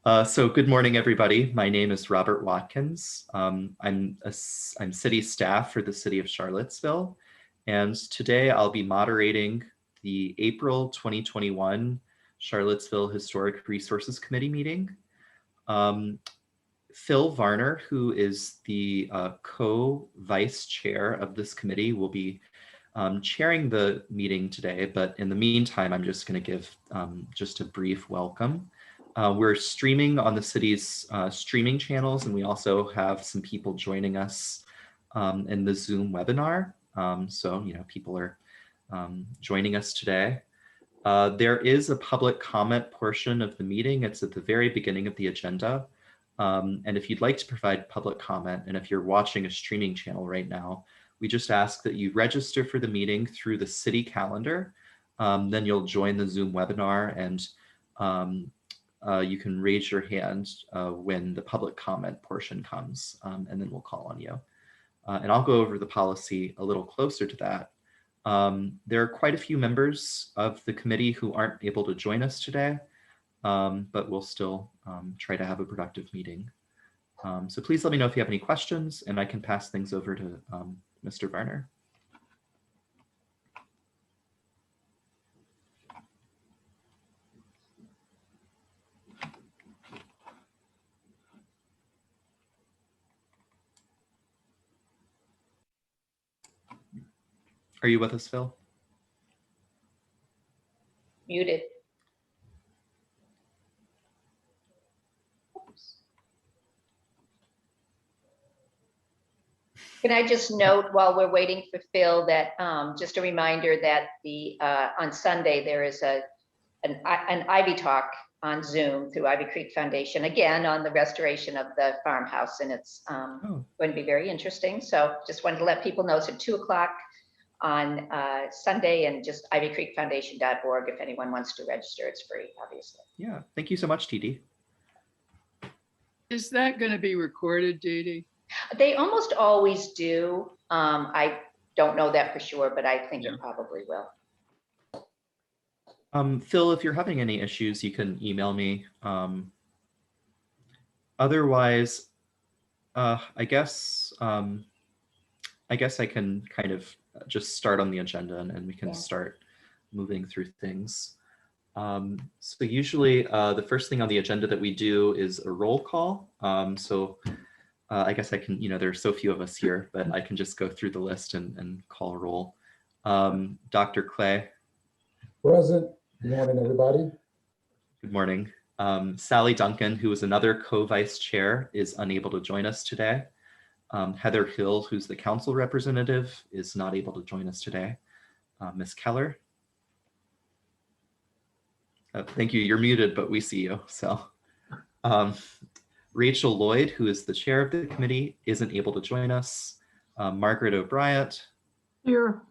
So good morning, everybody. My name is Robert Watkins. I'm city staff for the city of Charlottesville, and today I'll be moderating the April 2021 Charlottesville Historic Resources Committee meeting. Phil Varner, who is the co-vice chair of this committee, will be chairing the meeting today, but in the meantime, I'm just going to give just a brief welcome. We're streaming on the city's streaming channels, and we also have some people joining us in the Zoom webinar. So, people are joining us today. There is a public comment portion of the meeting. It's at the very beginning of the agenda. And if you'd like to provide public comment, and if you're watching a streaming channel right now, we just ask that you register for the meeting through the city calendar. Then you'll join the Zoom webinar, and you can raise your hand when the public comment portion comes, and then we'll call on you. And I'll go over the policy a little closer to that. There are quite a few members of the committee who aren't able to join us today, but we'll still try to have a productive meeting. So please let me know if you have any questions, and I can pass things over to Mr. Varner. Are you with us, Phil? Muted. Oops. Can I just note while we're waiting for Phil that just a reminder that on Sunday there is an Ivy Talk on Zoom through Ivy Creek Foundation, again on the restoration of the farmhouse, and it's going to be very interesting. So just wanted to let people know it's at 2 o'clock on Sunday, and just ivycreekfoundation.org if anyone wants to register. It's free, obviously. Yeah, thank you so much, TD. Is that going to be recorded, Dee? They almost always do. I don't know that for sure, but I think it probably will. Phil, if you're having any issues, you can email me. Otherwise, I guess I can kind of just start on the agenda, and we can start moving through things. So usually the first thing on the agenda that we do is a roll call. I guess I can, there are so few of us here, but I can just go through the list and call a roll. Dr. Clay. Present. Good morning, everybody. Good morning. Sally Duncan, who is another co-vice chair, is unable to join us today. Heather Hill, who's the council representative, is not able to join us today. Ms. Keller. Thank you. You're muted, but we see you. So, Rachel Lloyd, who is the chair of the committee, isn't able to join us. Margaret O'Brien. Here.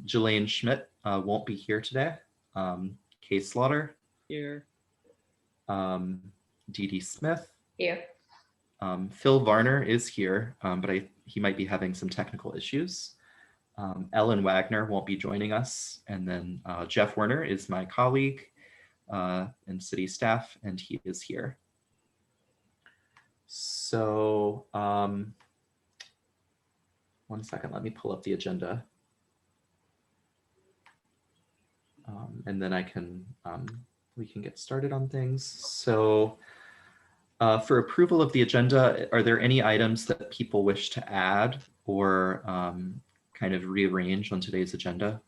Jelaine Schmidt won't be here today. Kay Slaughter. Here. Dee Dee Smith. Here. Phil Varner is here, but he might be having some technical issues. Ellen Wagner won't be joining us. And then Jeff Werner is my colleague and city staff, and he is here. So one second, let me pull up the agenda. And then we can get started on things. So for approval of the agenda, are there any items that people wish to add or kind of rearrange on today's agenda?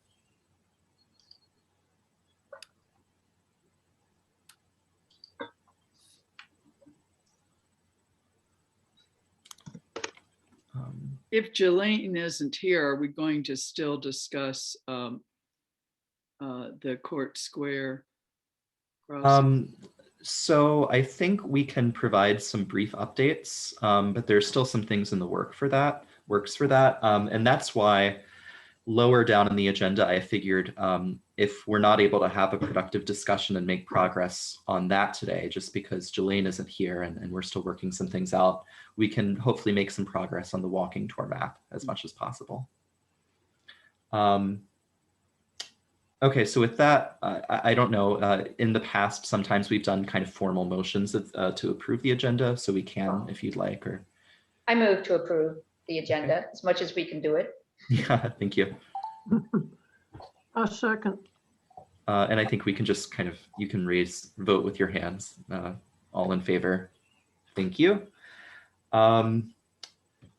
If Jelaine isn't here, are we going to still discuss the Court Square process? So I think we can provide some brief updates, but there's still some things in the works for that. And that's why lower down in the agenda, I figured if we're not able to have a productive discussion and make progress on that today, just because Jelaine isn't here and we're still working some things out, we can hopefully make some progress on the walking tour map as much as possible. Okay, so with that, I don't know, in the past, sometimes we've done kind of formal motions to approve the agenda, so we can, if you'd like, or, I move to approve the agenda as much as we can do it. yeah, thank you. A second. And I think we can just kind of, you can vote with your hands, all in favor. Thank you.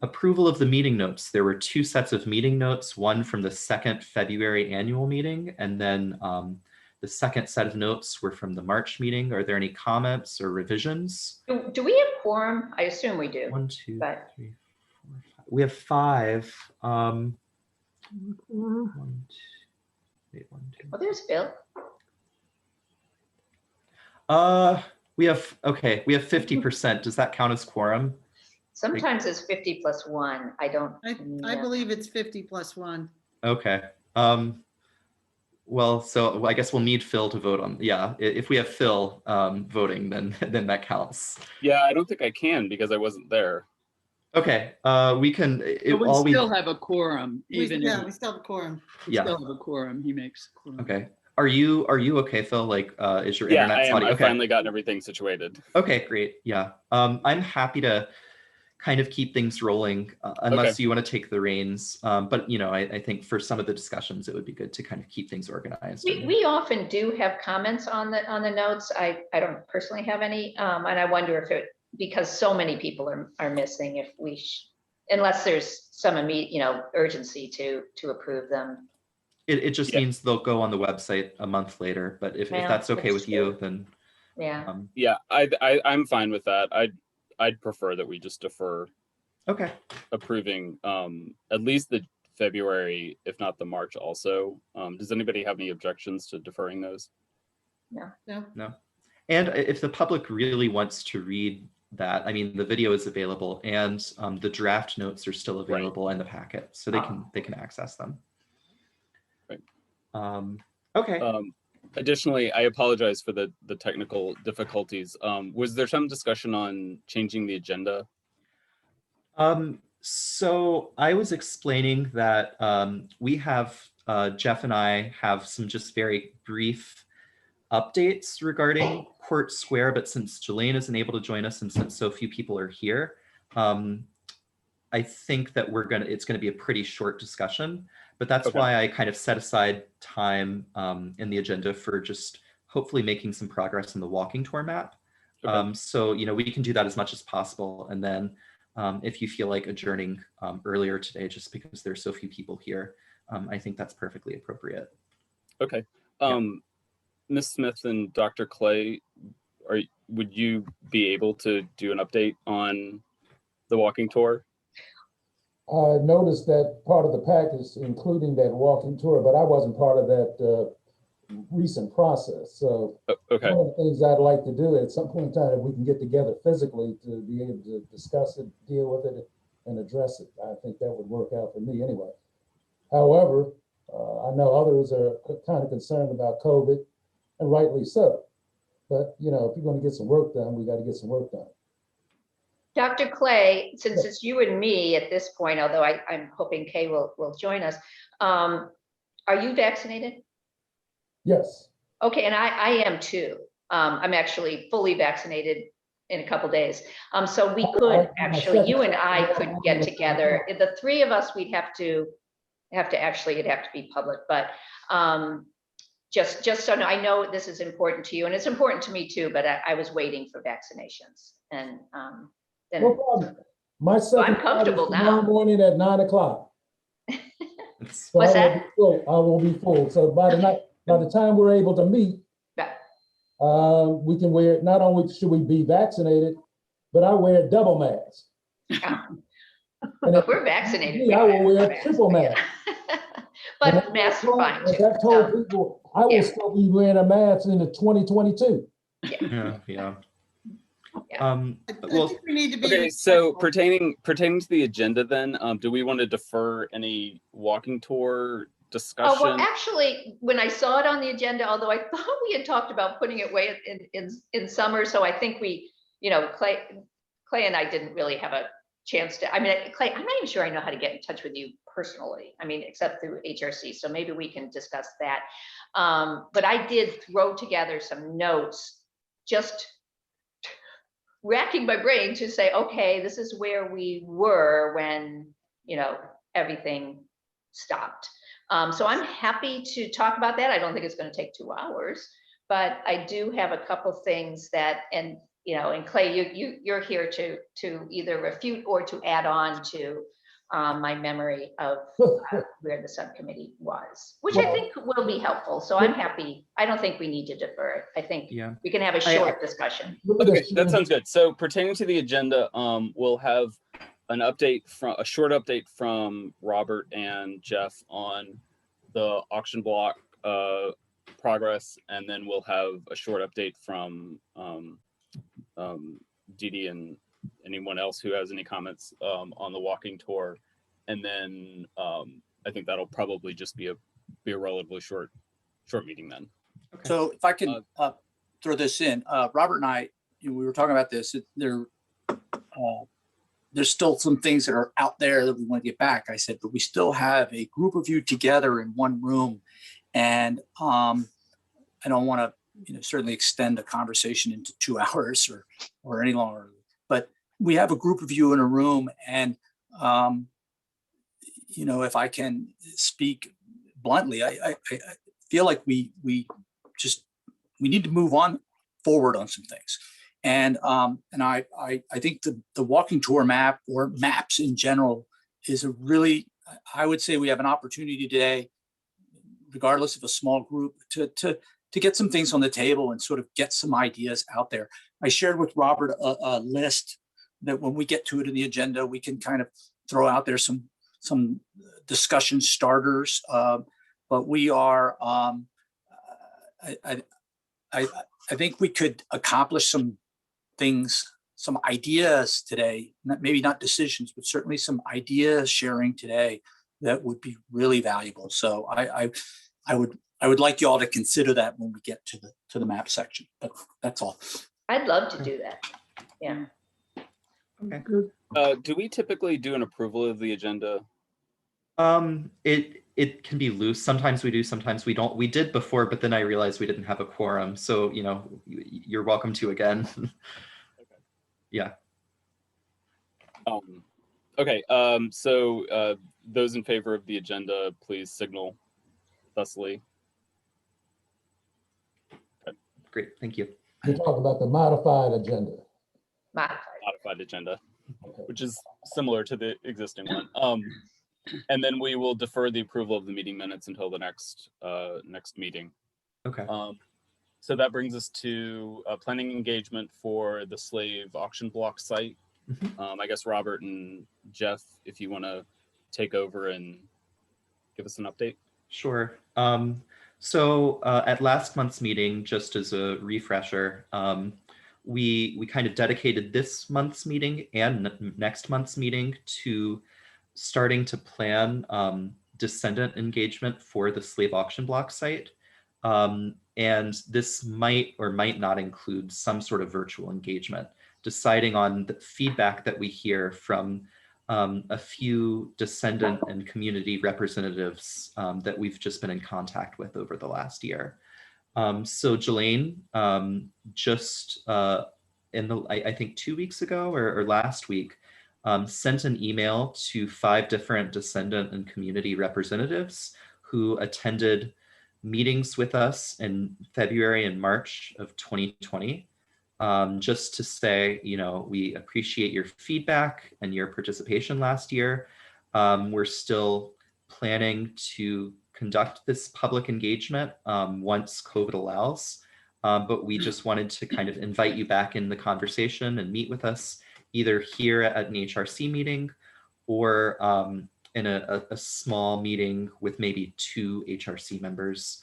Approval of the meeting notes. There were 2 sets of meeting notes, one from the 2nd February annual meeting, and then the second set of notes were from the March meeting. Are there any comments or revisions? Do we have quorum? I assume we do. 1, 2, But- 3, 4, 5. We have 5. Mm, 1, 2, wait, 1, 2. Well, there's Bill. We have 50%. Does that count as quorum? Sometimes it's 50 plus 1. I don't. I know. believe it's 50 plus 1. Okay. Well, so I guess we'll need Phil to vote on. Yeah, if we have Phil voting, then that counts. Yeah, I don't think I can because I wasn't there. Okay. We can. But we still have a quorum, even Yeah, if we still have a quorum. we Yeah. still have a quorum, he makes a quorum. Okay. Are you okay, Phil? Like, is your Yeah, internet I am. spotty? I Okay. finally gotten everything situated. Okay, great. Yeah. I'm happy to kind of keep things rolling unless you want to take the reins. But you know, I think for some of the discussions, it would be good to kind of keep things organized. We often do have comments on the notes. I don't personally have any, and I wonder if it, because so many people are missing, if we unless there's some immediate, urgency to approve them. It just Yeah. means they'll go on the website a month later. But if Yeah, that's okay that's with you, true. then Yeah. Yeah, I'm fine with that. I'd prefer that we just defer okay. approving at least the February, if not the March also. Does anybody have any objections to deferring those? No, And if the public really wants to read that, I mean, the video is available and the draft notes are still available in the packet, so they can access them. Right. Okay. Additionally, I apologize for the technical difficulties. Was there some discussion on changing the agenda? So I was explaining that we have, Jeff and I have some just very brief updates regarding Court Square, but since Jelaine isn't able to join us and since so few people are here, I think that it's gonna be a pretty short discussion, but that's Okay. why I kind of set aside time in the agenda for just hopefully making some progress in the walking tour map. Okay. So, we can do that as much as possible. And then if you feel like adjourning earlier today, just because there's so few people here, I think that's perfectly appropriate. Okay. Yeah. Ms. Smith and Dr. Clay, would you be able to do an update on the walking tour? I noticed that part of the package, including that walking tour, but I wasn't part of that recent process. So Okay. one of the things I'd like to do at some point in time, if we can get together physically to be able to discuss it, deal with it, and address it. I think that would work out for me anyway. However, I know others are kind of concerned about COVID, and rightly so. But, if you're going to get some work done, we got to get some work done. Dr. Clay, since it's you and me at this point, although I'm hoping Kay will join us, are you vaccinated? Yes. Okay, and I am too. I'm actually fully vaccinated in a couple days. So we could actually, you and I could get together. The 3 of us, we'd have to actually, it'd have to be public, but just so I know this is important to you, and it's important to me too, but I was waiting for vaccinations. And then No problem. My second comfortable flight is tomorrow now. morning at 9 o'clock. It's- So What's I will that? be full. I will be full. So by the time we're able to meet, Yeah. we can wear, not only should we be vaccinated, but I wear a double mask. And But we're vaccinated. I will wear a Masks. triple mask. And But masks are fine as too. I've told people, I will yeah. still be wearing a mask into 2022. Yeah. Yeah. I Well, think we need to be. Okay, so respectful. pertaining to the agenda then, do we want to defer any walking tour Oh, discussion? well, actually, when I saw it on the agenda, although I thought we had talked about putting it away in summer, so I think we, Clay and I didn't really have a chance to, I mean, Clay, I'm not even sure I know how to get in touch with you personally. I mean, except through HRC. So maybe we can discuss that. But I did throw together some notes, just racking my brain to say, okay, this is where we were when, you know, everything stopped. So I'm happy to talk about that. I don't think it's going to take 2 hours, but I do have a couple things that, and you know, and Clay, you're here to either refute or to add on to my memory of where the subcommittee was, which I think will be helpful. So I'm happy. I don't think we need to defer it. I think we can have a short discussion. Okay, that sounds good. So pertaining to the agenda, we'll have an update from a short update from Robert and Jeff on the auction block progress, and then we'll have a short update from Dee Dee and anyone else who has any comments on the walking tour. And then I think that'll probably just be a relatively short meeting then. Okay. So if I can throw this in, Robert and I, we were talking about this. There's still some things that are out there that we want to get back. I said, but we still have a group of you together in one room, and I don't want to, certainly extend the conversation into 2 hours or any longer. But we have a group of you in a room, and if I can speak bluntly, I feel like we need to move on forward on some things. And I think the walking tour map, or maps in general, is a really, I would say we have an opportunity today, regardless of a small group, to get some things on the table and sort of get some ideas out there. I shared with Robert a list that when we get to it in the agenda, we can kind of throw out there some discussion starters. But we are, I think we could accomplish some things, some ideas today, maybe not decisions, but certainly some idea sharing today that would be really valuable. So I would like you all to consider that when we get to the map section, but that's all. I'd love to do that. Yeah. Okay. Good. Do we typically do an approval of the agenda? It can be loose. Sometimes we do, sometimes we don't. We did before, but then I realized we didn't have a quorum. So, you're welcome to again. Okay. Yeah. Okay. So those in favor of the agenda, please signal thusly. Okay. Great. Thank you. You're talking about the modified agenda. Modified agenda, Okay. which is similar to the existing one. And then we will defer the approval of the meeting minutes until the next meeting. Okay. So that brings us to planning engagement for the Slave auction block site. I guess Robert and Jeff, if you want to take over and give us an update. Sure. So at last month's meeting, just as a refresher, we kind of dedicated this month's meeting and next month's meeting to starting to plan descendant engagement for the Slave auction block site. And this might or might not include some sort of virtual engagement, deciding on the feedback that we hear from a few descendant and community representatives that we've just been in contact with over the last year. So Jelaine, just I think 2 weeks ago or last week, sent an email to 5 different descendant and community representatives who attended meetings with us in February and March of 2020, just to say, we appreciate your feedback and your participation last year. We're still planning to conduct this public engagement once COVID allows, but we just wanted to kind of invite you back in the conversation and meet with us either here at an HRC meeting or in a small meeting with maybe 2 HRC members,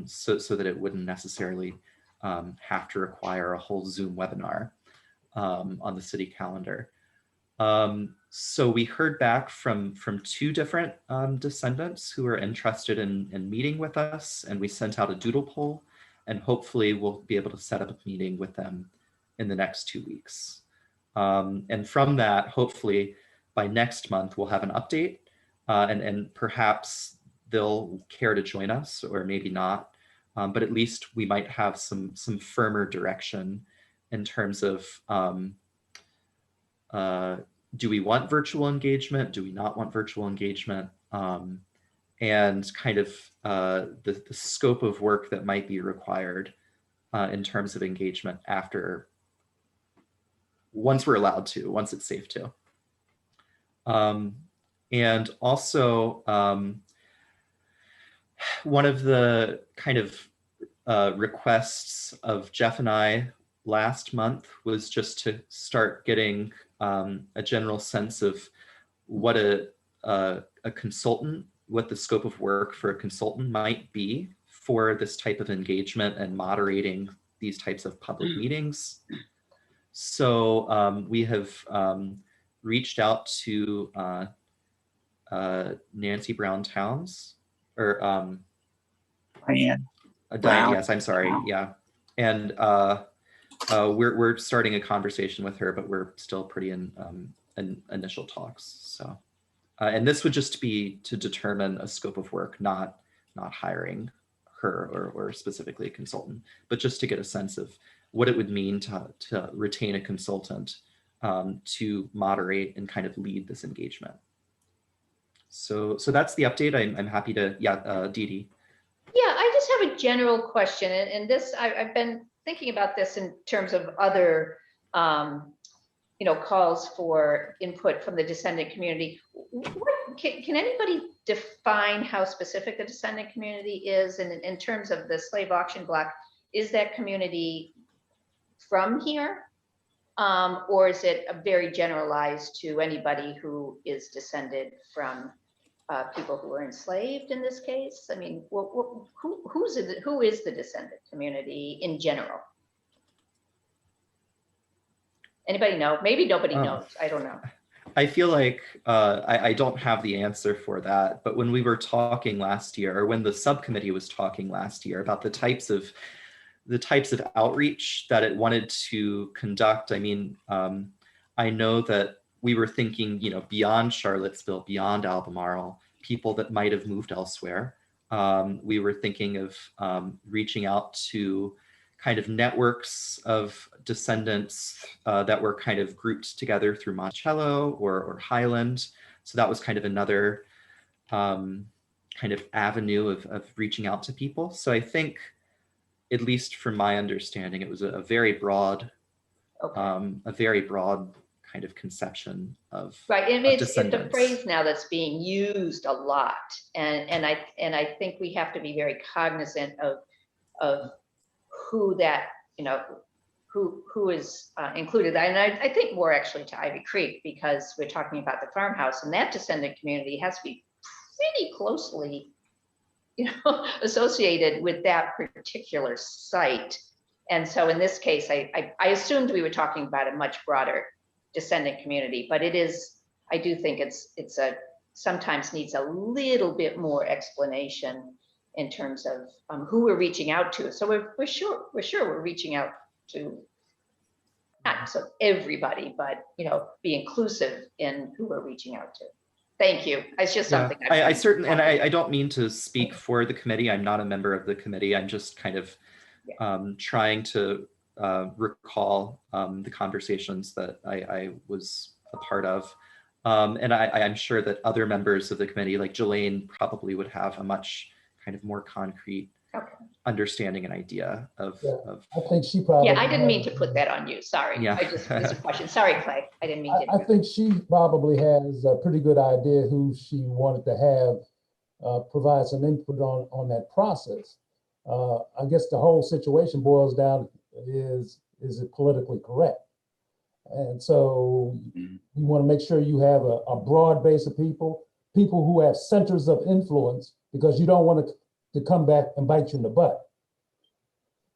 so that it wouldn't necessarily have to require a whole Zoom webinar on the city calendar. So we heard back from 2 different descendants who are interested in meeting with us, and we sent out a doodle poll, and hopefully we'll be able to set up a meeting with them in the next 2 weeks. And from that, hopefully by next month, we'll have an update and perhaps they'll care to join us or maybe not. But at least we might have some firmer direction in terms of do we want virtual engagement? Do we not want virtual engagement? And kind of the scope of work that might be required in terms of engagement after, once we're allowed to, once it's safe to. And also, one of the kind of requests of Jeff and I last month was just to start getting a general sense of what a consultant, what the scope of work for a consultant might be for this type of engagement and moderating these types of public meetings. So we have reached out to Nancy Brown Towns, or Diane. Diane, Brown. yes, I'm sorry, yeah. And we're starting a conversation with her, but we're still pretty in initial talks. So, and this would just be to determine a scope of work, not hiring her or specifically a consultant, but just to get a sense of what it would mean to retain a consultant to moderate and kind of lead this engagement. So that's the update. I'm happy to, yeah, Dee Dee. Yeah, I just have a general question, and this, I've been thinking about this in terms of other, calls for input from the descendant community. Can anybody define how specific the descendant community is? And in terms of the slave auction block, is that community from here? Or is it very generalized to anybody who is descended from people who were enslaved in this case? I mean, who is the descendant community in general? Anybody know? Maybe nobody knows. I don't know. I feel like I don't have the answer for that, but when we were talking last year, or when the subcommittee was talking last year about the types of outreach that it wanted to conduct, I mean, I know that we were thinking, beyond Charlottesville, beyond Albemarle, people that might have moved elsewhere. We were thinking of reaching out to kind of networks of descendants that were kind of grouped together through Monticello or Highland. So that was kind of another kind of avenue of reaching out to people. So I think, at least from my understanding, it was a very broad, kind of conception of right. And it's a descendants. phrase now that's being used a lot, and I think we have to be very cognizant of who that who is included. And I think more actually to Ivy Creek, because we're talking about the farmhouse, and that descendant community has to be pretty closely associated with that particular site. And so in this case, I assumed we were talking about a much broader descendant community, but it is, I do think it's sometimes needs a little bit more explanation in terms of who we're reaching out to. So we're sure we're reaching out to not so everybody, but be inclusive in who we're reaching out to. Thank you. It's just something. Yeah, I certainly, and I don't mean to speak for the committee. I'm not a member of the committee. I'm just kind of trying to recall the conversations that I was a part of. And I'm sure that other members of the committee, like Jelaine, probably would have a much kind of more concrete understanding and idea of. I think she probably. Yeah, I didn't mean to put that on you. Sorry. Yeah. I just, it's a question. Sorry, Clay. I didn't mean to. I think she probably has a pretty good idea who she wanted to have provide some input on that process. I guess the whole situation boils down is it politically correct? And so you want to make sure you have a broad base of people who have centers of influence, because you don't want to come back and bite you in the butt.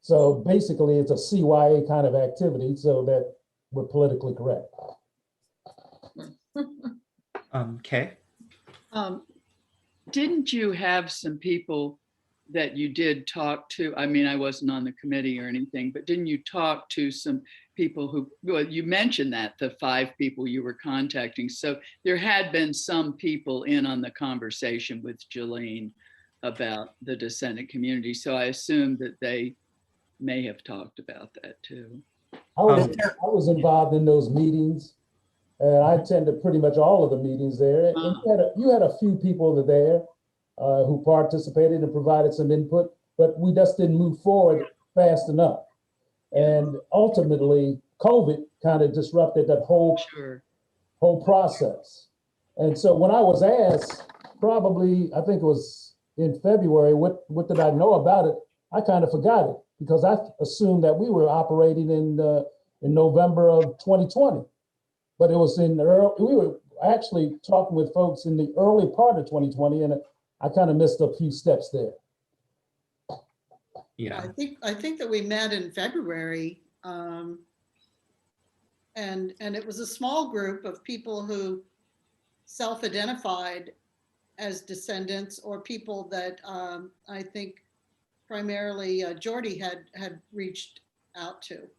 So basically it's a CYA kind of activity so that we're politically correct. Okay. Didn't you have some people that you did talk to? I mean, I wasn't on the committee or anything, but didn't you talk to some people who, well, you mentioned that, the 5 people you were contacting. So there had been some people in on the conversation with Jolene about the descendant community. So I assume that they may have talked about that too. I was involved in those meetings, and I attended pretty much all of the meetings there. And you had a few people there who participated and provided some input, but we just didn't move forward fast enough. And ultimately, COVID kind of disrupted that whole process. And so when I was asked, probably, I think it was in February, what did I know about it? I kind of forgot it because I assumed that we were operating in November of 2020. But it was we were actually talking with folks in the early part of 2020, and I kind of missed a few steps there. Yeah. I think that we met in February, and it was a small group of people who self-identified as descendants, or people that I think primarily Jordy had reached out to.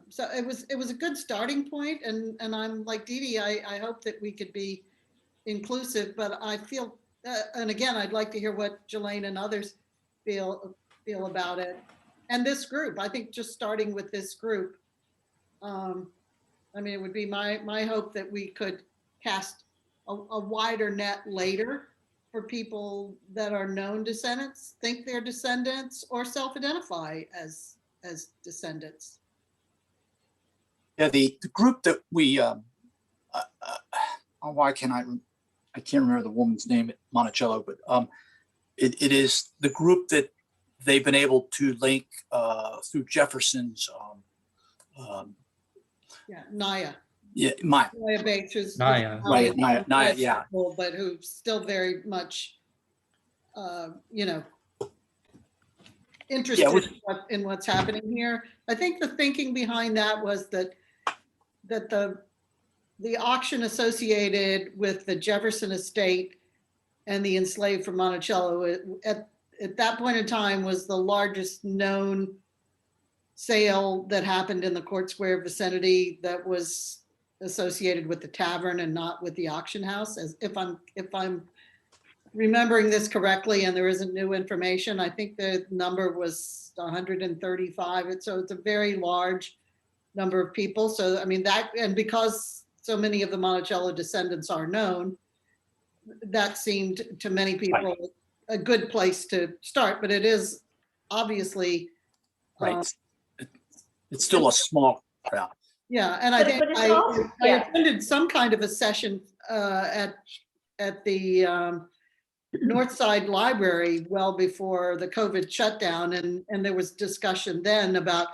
So it was a good starting point, and I'm like Dee Dee, I hope that we could be inclusive, but I feel, and again, I'd like to hear what Jelaine and others feel about it. And this group, I think just starting with this group, I mean, it would be my hope that we could cast a wider net later for people that are known descendants, think they're descendants, or self-identify as descendants. Yeah, the group that we, why can't I can't remember the woman's name at Monticello, but it is the group that they've been able to link through Jefferson's. Yeah, Naya. Yeah, Maya. Naya Bates, who's Naya. Right, Naya, yeah. But who's still very much, you know, interested in what's happening here. I think the thinking behind that was that the auction associated with the Jefferson estate and the enslaved from Monticello at that point in time was the largest known sale that happened in the Court Square vicinity that was associated with the tavern and not with the auction house. As if I'm remembering this correctly, and there isn't new information, I think the number was 135. So it's a very large number of people. So I mean that, and because so many of the Monticello descendants are known, that seemed to many people a good place to start. But it is obviously right. It's still a small crowd. Yeah, and I think I also, attended some kind of a session at the Northside Library well before the COVID shutdown, and there was discussion then about,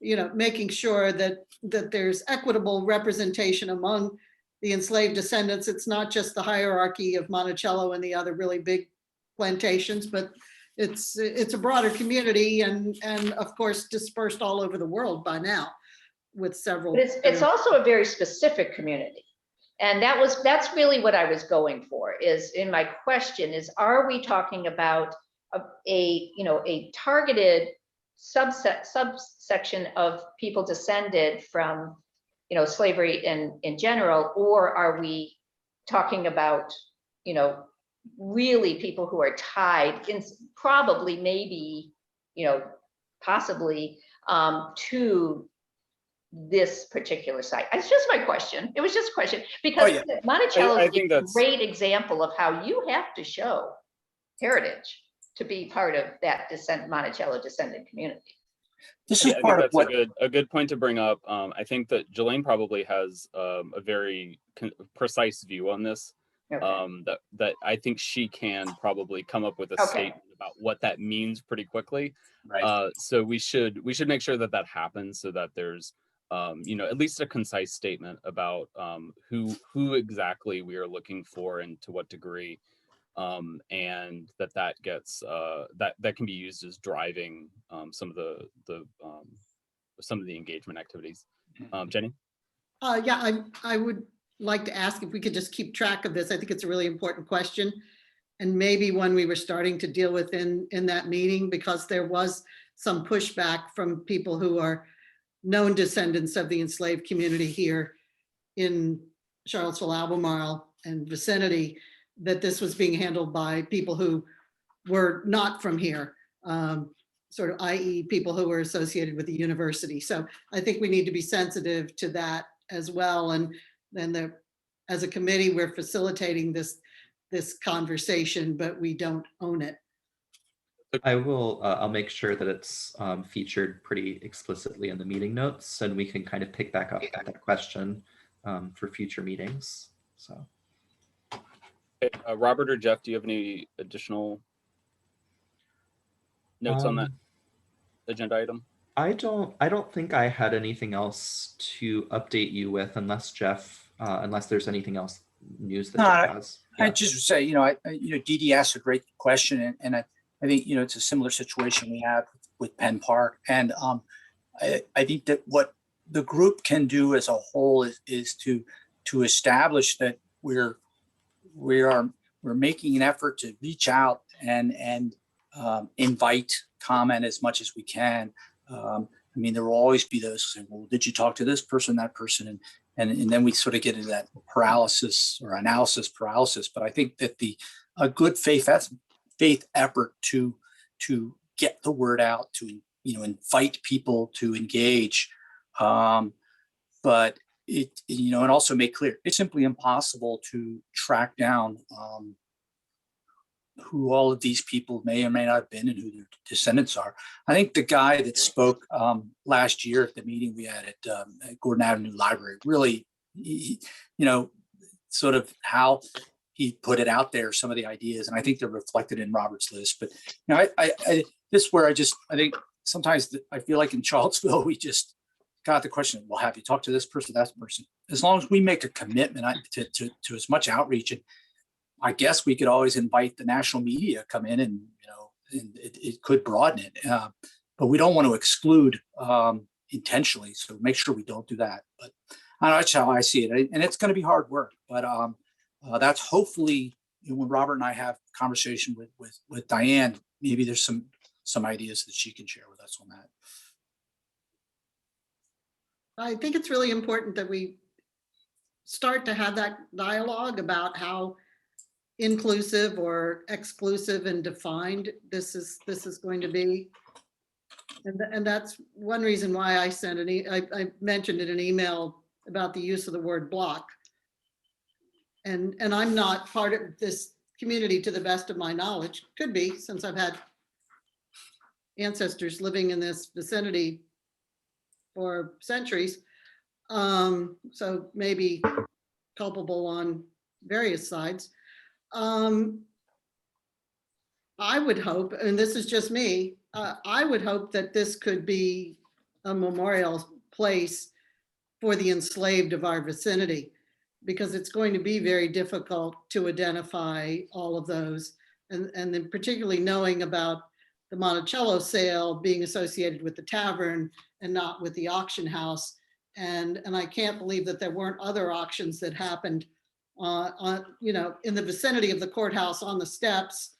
you know, making sure that there's equitable representation among the enslaved descendants. It's not just the hierarchy of Monticello and the other really big plantations, but it's a broader community, and of course dispersed all over the world by now with several. But it's also a very specific community. And that's really what I was going for, is in my question is, are we talking about a targeted subsection of people descended from, slavery in general, or are we talking about, really people who are tied in probably, maybe, possibly to this particular site? It's just my question. It was just a question, because Monticello is a great example of how you have to show heritage to be part of that Monticello descendant community. This is part of what a good point to bring up. I think that Jelaine probably has a very precise view on this. Okay. That I think she can probably come up with a statement about what that means pretty quickly. Right. So we should make sure that happens, so that there's at least a concise statement about who exactly we are looking for and to what degree, and that gets that can be used as driving some of the engagement activities. Jenny? Yeah, I would like to ask if we could just keep track of this. I think it's a really important question, and maybe one we were starting to deal with in that meeting, because there was some pushback from people who are known descendants of the enslaved community here in Charlottesville, Albemarle and vicinity, that this was being handled by people who were not from here, sort of i.e. people who were associated with the university. So I think we need to be sensitive to that as well. And then as a committee, we're facilitating this conversation, but we don't own it. I will, I'll make sure that it's featured pretty explicitly in the meeting notes, and we can kind of pick back up at that question for future meetings. So, Okay, Robert or Jeff, do you have any additional notes on that agenda item? I don't think I had anything else to update you with, unless Jeff, unless there's anything else news that No, Jeff has. I Yeah. just say, Dee Dee asked a great question, and I think, it's a similar situation we had with Penn Park. And I think that what the group can do as a whole is to establish that we're making an effort to reach out and invite comment as much as we can. I mean, there will always be those who say, well, did you talk to this person, that person? And then we sort of get into that paralysis or analysis paralysis. But I think that a good faith effort to get the word out, to invite people to engage, but it and also make clear it's simply impossible to track down who all of these people may or may not have been and who their descendants are. I think the guy that spoke last year at the meeting we had at Gordon Avenue Library really, sort of how he put it out there, some of the ideas, and I think they're reflected in Robert's list. But this is where I think sometimes I feel like in Charlottesville we just got the question, well, have you talked to this person, that person? As long as we make a commitment to as much outreach, and I guess we could always invite the national media come in, and it could broaden it, but we don't want to exclude intentionally. So make sure we don't do that. But that's how I see it, and it's going to be hard work. But that's hopefully when Robert and I have conversation with Diane, maybe there's some ideas that she can share with us on that. I think it's really important that we start to have that dialogue about how inclusive or exclusive and defined this is going to be. And that's one reason why I sent I mentioned in an email about the use of the word block. And I'm not part of this community to the best of my knowledge. Could be, since I've had ancestors living in this vicinity for centuries. So maybe culpable on various sides. I would hope, and this is just me, I would hope that this could be a memorial place for the enslaved of our vicinity, because it's going to be very difficult to identify all of those. And then particularly knowing about the Monticello sale being associated with the tavern and not with the auction house. And I can't believe that there weren't other auctions that happened in the vicinity of the courthouse, on the steps,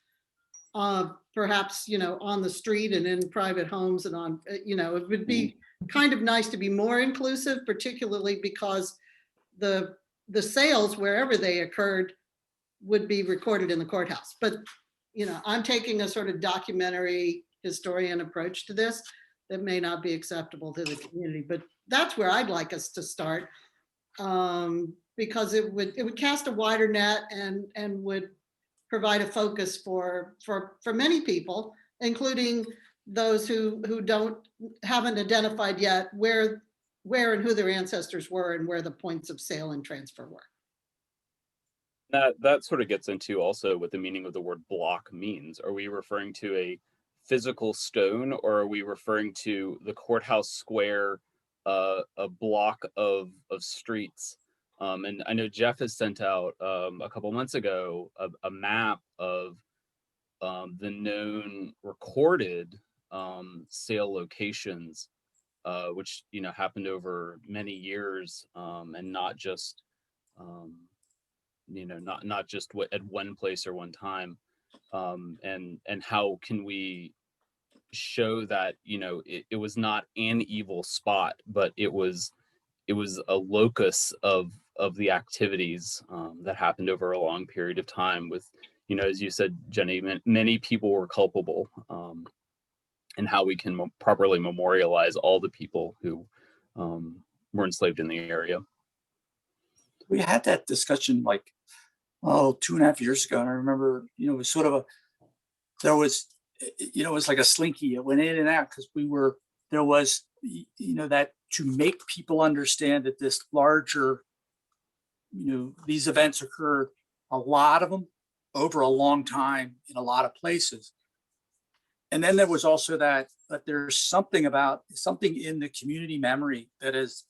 perhaps, on the street and in private homes, and on, it would be kind of nice to be more inclusive, particularly because the sales, wherever they occurred, would be recorded in the courthouse. But, I'm taking a sort of documentary historian approach to this that may not be acceptable to the community, but that's where I'd like us to start. Because it would cast a wider net and would provide a focus for many people, including those who haven't identified yet where and who their ancestors were and where the points of sale and transfer were. That sort of gets into also what the meaning of the word block means. Are we referring to a physical stone, or are we referring to the courthouse square, a block of streets? And I know Jeff has sent out a couple months ago a map of the known recorded sale locations, which happened over many years, and not just not just at one place or one time. And how can we show that, you know, it was not an evil spot, but it was a locus of the activities that happened over a long period of time with, you know, as you said, Jenny, many people were culpable, and how we can properly memorialize all the people who were enslaved in the area. We had that discussion like, 2.5 years ago. And I remember, you know, it was sort of there was, you know, it was like a slinky. It went in and out because there was, you know, that to make people understand that this larger, you know, these events occurred, a lot of them over a long time in a lot of places. And then there was also that there's something in the community memory that is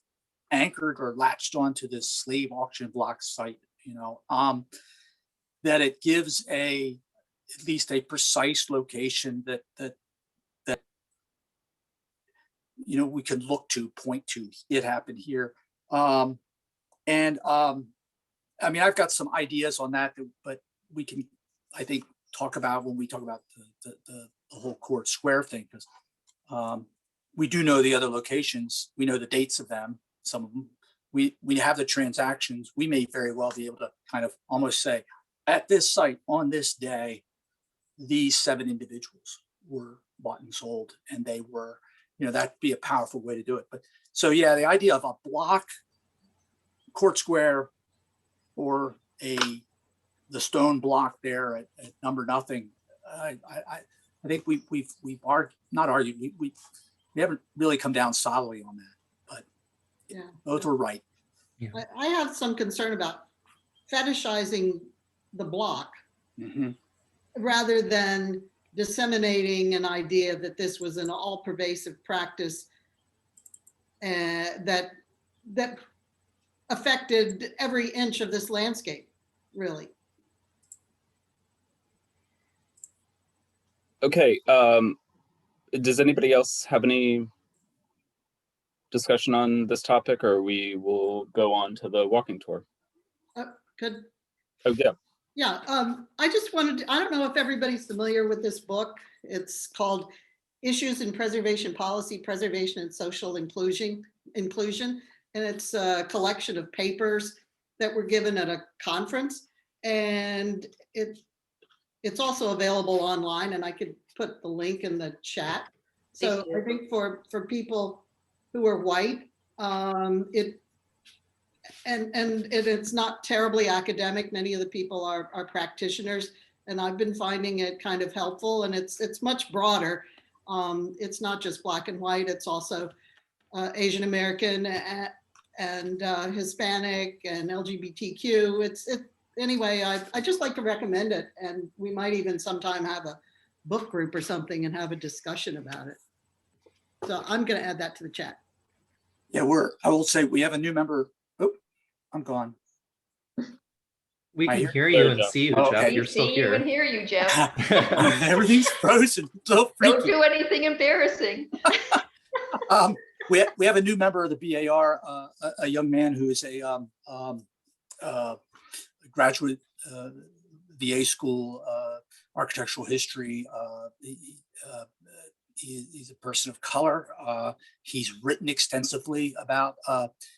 anchored or latched onto this slave auction block site, you know, that it gives at least a precise location that you know, we can point to, it happened here. I mean, I've got some ideas on that, but we can, I think, talk about when we talk about the whole Court Square thing, because we do know the other locations. We know the dates of them. Some of them, we have the transactions. We may very well be able to kind of almost say, at this site on this day, these 7 individuals were bought and sold, and they were, you know, that'd be a powerful way to do it. But so, yeah, the idea of a block, Court Square, or the stone block there at number nothing. I think we've not argued. We haven't really come down solidly on that, but Yeah. both were right. I have some concern about fetishizing the block Mhm. rather than disseminating an idea that this was an all pervasive practice that affected every inch of this landscape, really. Okay, does anybody else have any discussion on this topic, or we will go on to the walking tour? Could, Oh, yeah. yeah, I just wanted to, I don't know if everybody's familiar with this book. It's called Issues in Preservation Policy, Preservation and Social Inclusion. And it's a collection of papers that were given at a conference. And it's also available online, and I could put the link in the chat. So I think for people who are white, it's not terribly academic. Many of the people are practitioners, and I've been finding it kind of helpful, and it's much broader. It's not just black and white, it's also Asian American and Hispanic and LGBTQ. Anyway, I just like to recommend it, and we might even sometime have a book group or something and have a discussion about it. So I'm going to add that to the chat. Yeah, I will say we have a new member. Oh, I'm gone. We I can hear- hear you There, and Jeff. see you, Oh, Jeff. okay. You're still See you and here. hear you, Jeff. Everything's frozen. So Don't freaky. do anything embarrassing. We have a new member of the BAR, a young man who is a graduate VA school, architectural history. He's a person of color. He's written extensively about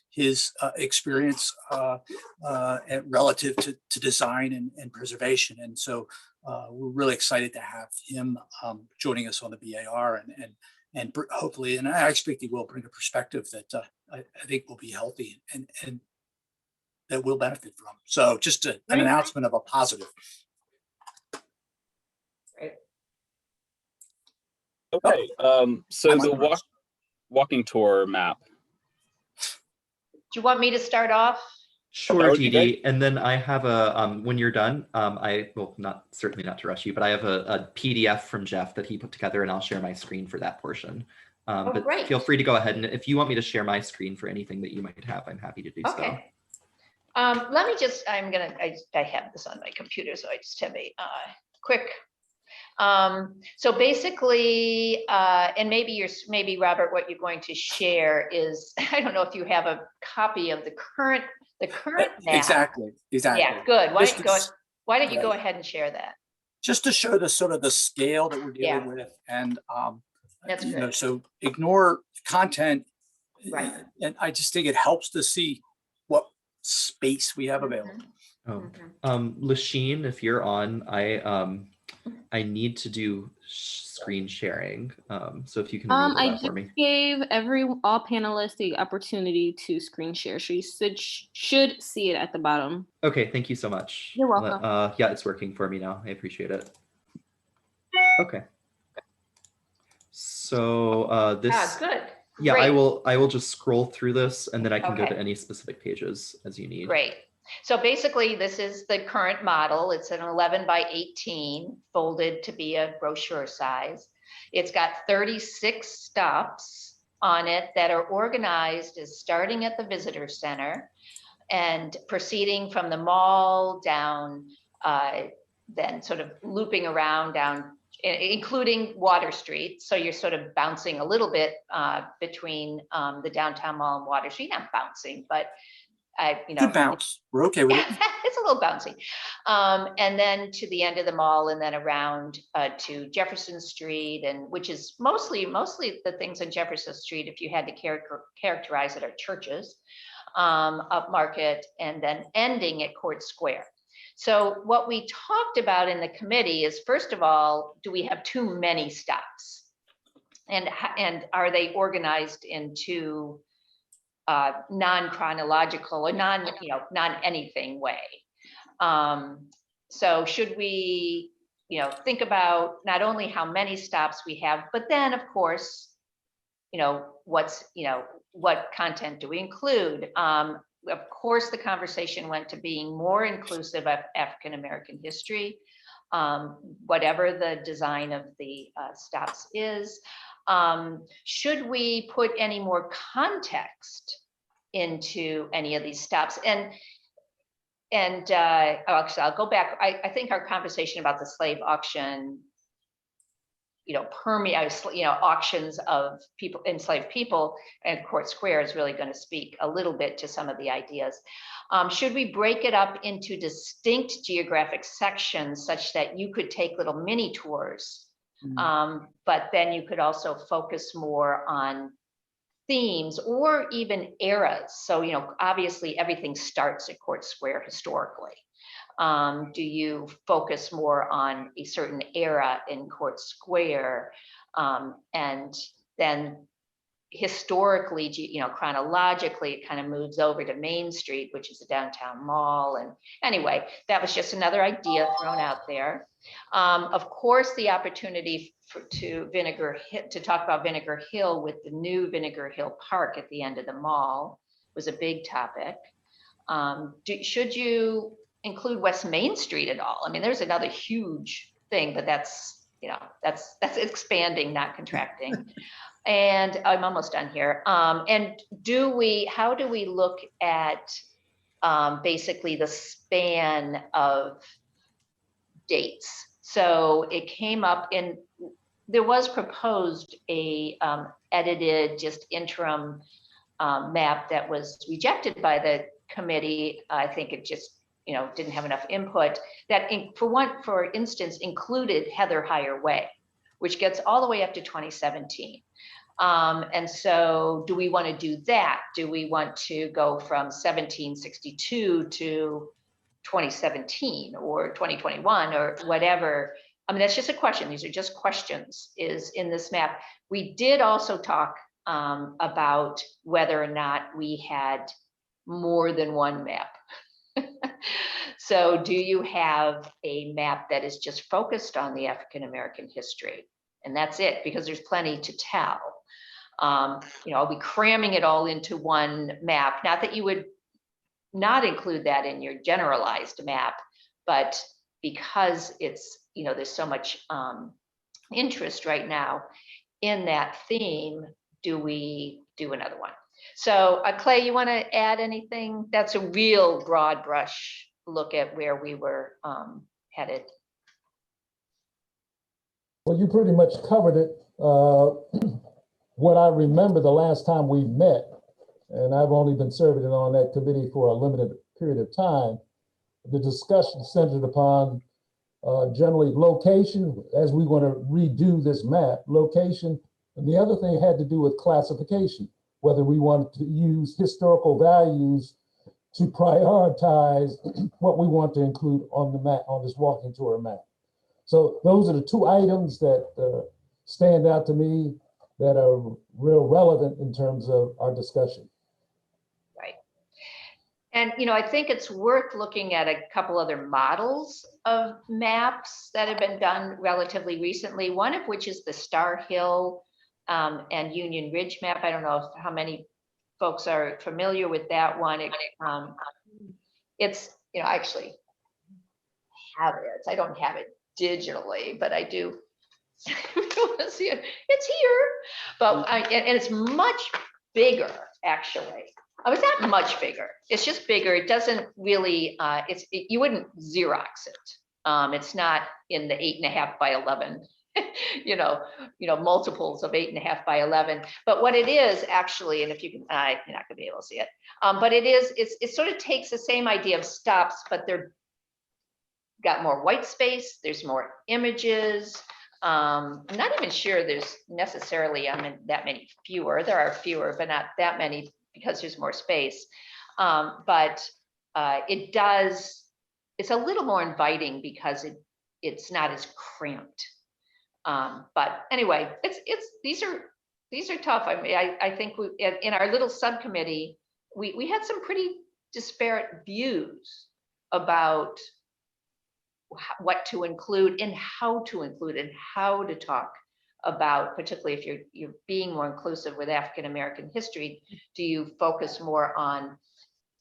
his experience relative to design and preservation. And so we're really excited to have him joining us on the BAR and hopefully, and I expect he will bring a perspective that I think will be healthy and that we'll benefit from. So just an announcement of a positive. Right. Okay, so the walking tour map. Do you want me to start off? Sure, That would be Dee Dee. great. And then I have when you're done, I will certainly not to rush you, but I have a PDF from Jeff that he put together, and I'll share my screen for that portion. But great. feel free to go ahead, and if you want me to share my screen for anything that you might have, I'm happy to do so. Okay. Let me just, I have this on my computer, so I just have a quick. So basically, and maybe Robert, what you're going to share is, I don't know if you have a copy of the current map. Exactly. Yeah, good. Why don't you go Right. ahead and share that? Just to show the sort of the scale that we're dealing with, and That's you know, good. so ignore content. Right. And I just think it helps to see what space we have available. Oh, Mhm. Lasheen, if you're on, I need to do screen sharing. So if you can enable I that for just me. gave all panelists the opportunity to screen share. So you should see it at the bottom. Okay, thank you so much. You're welcome. Yeah, it's working for me now. I appreciate it. Okay. So this, Good. yeah, Great. I will just scroll through this and then I can go Okay. to any specific pages as you need. Great. So basically, this is the current model. It's an 11 by 18, folded to be a brochure size. It's got 36 stops on it that are organized as starting at the visitor center and proceeding from the mall down, then sort of looping around down, including Water Street. So you're sort of bouncing a little bit between the downtown mall and Water Street. Not bouncing, but Good bounce. We're okay with it. it's a little bouncy. And then to the end of the mall and then around to Jefferson Street, and which is mostly the things on Jefferson Street, if you had to characterize it, are churches, upmarket, and then ending at Court Square. So what we talked about in the committee is, first of all, do we have too many stops? And are they organized into non-chronological or non-anything way. So should we, think about not only how many stops we have, but then of course, what content do we include? Of course, the conversation went to being more inclusive of African-American history, whatever the design of the stops is. Should we put any more context into any of these stops? And actually, I'll go back. I think our conversation about the slave auction, auctions of people, enslaved people, and Court Square is really going to speak a little bit to some of the ideas. Should we break it up into distinct geographic sections such that you could take little mini tours? But then you could also focus more on themes or even eras. So, obviously everything starts at Court Square historically. Do you focus more on a certain era in Court Square? And then historically, chronologically, it kind of moves over to Main Street, which is the downtown mall. And anyway, that was just another idea thrown out there. Of course, the opportunity to talk about Vinegar Hill with the new Vinegar Hill Park at the end of the mall was a big topic. Should you include West Main Street at all? I mean, there's another huge thing, but that's expanding, not contracting. And I'm almost done here. And how do we look at basically the span of dates? So it came up there was proposed a edited, just interim map that was rejected by the committee. I think it just, didn't have enough input, that for instance, included Heather Heyer Way, which gets all the way up to 2017. And so do we want to do that? Do we want to go from 1762 to 2017 or 2021 or whatever? I mean, that's just a question. These are just questions is in this map. We did also talk about whether or not we had more than one map. So do you have a map that is just focused on the African-American history? And that's it, because there's plenty to tell. I'll be cramming it all into one map. Not that you would not include that in your generalized map, but because it's, there's so much interest right now in that theme, do we do another one? So Clay, you want to add anything? That's a real broad brush look at where we were headed. Well, you pretty much covered it. What I remember the last time we met, and I've only been serving on that committee for a limited period of time, the discussion centered upon generally location, as we want to redo this map, location, And the other thing had to do with classification, whether we wanted to use historical values to prioritize what we want to include on the map, on this walking tour map. So those are the two items that stand out to me that are real relevant in terms of our discussion. Right. And, you know, I think it's worth looking at a couple other models of maps that have been done relatively recently, one of which is the Star Hill and Union Ridge map. I don't know how many folks are familiar with that one. It's, you know, I actually have it. I don't have it digitally, but I do. If you want to see it, it's here. But and it's much bigger, actually. Oh, it's not much bigger. It's just bigger. It doesn't really. You wouldn't Xerox it. It's not in the 8.5 by 11. you know, multiples of 8.5 by 11. But what it is actually, and if you can, you're not gonna be able to see it. But it is. It sort of takes the same idea of stops, but they're got more white space. There's more images. I'm not even sure there's necessarily that many fewer. There are fewer, but not that many because there's more space. But it does, it's a little more inviting because it's not as cramped. But anyway, these are tough. I mean, I think in our little subcommittee, we had some pretty disparate views about what to include and how to include and how to talk about, particularly if you're being more inclusive with African American history. Do you focus more on,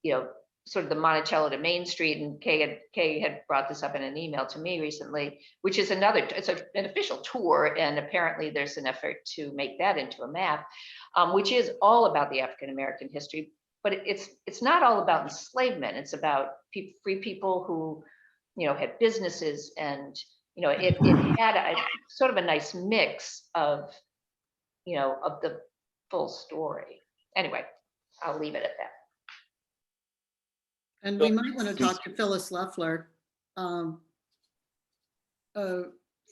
you know, sort of the Monticello to Main Street? And Kay had brought this up in an email to me recently, which is it's an official tour, and apparently there's an effort to make that into a map, which is all about the African American history. But it's not all about enslavement. It's about free people who, you know, had businesses, and, you know, it had a sort of a nice mix of, you know, of the full story. Anyway, I'll leave it at that. And we might want to talk to Phyllis Leffler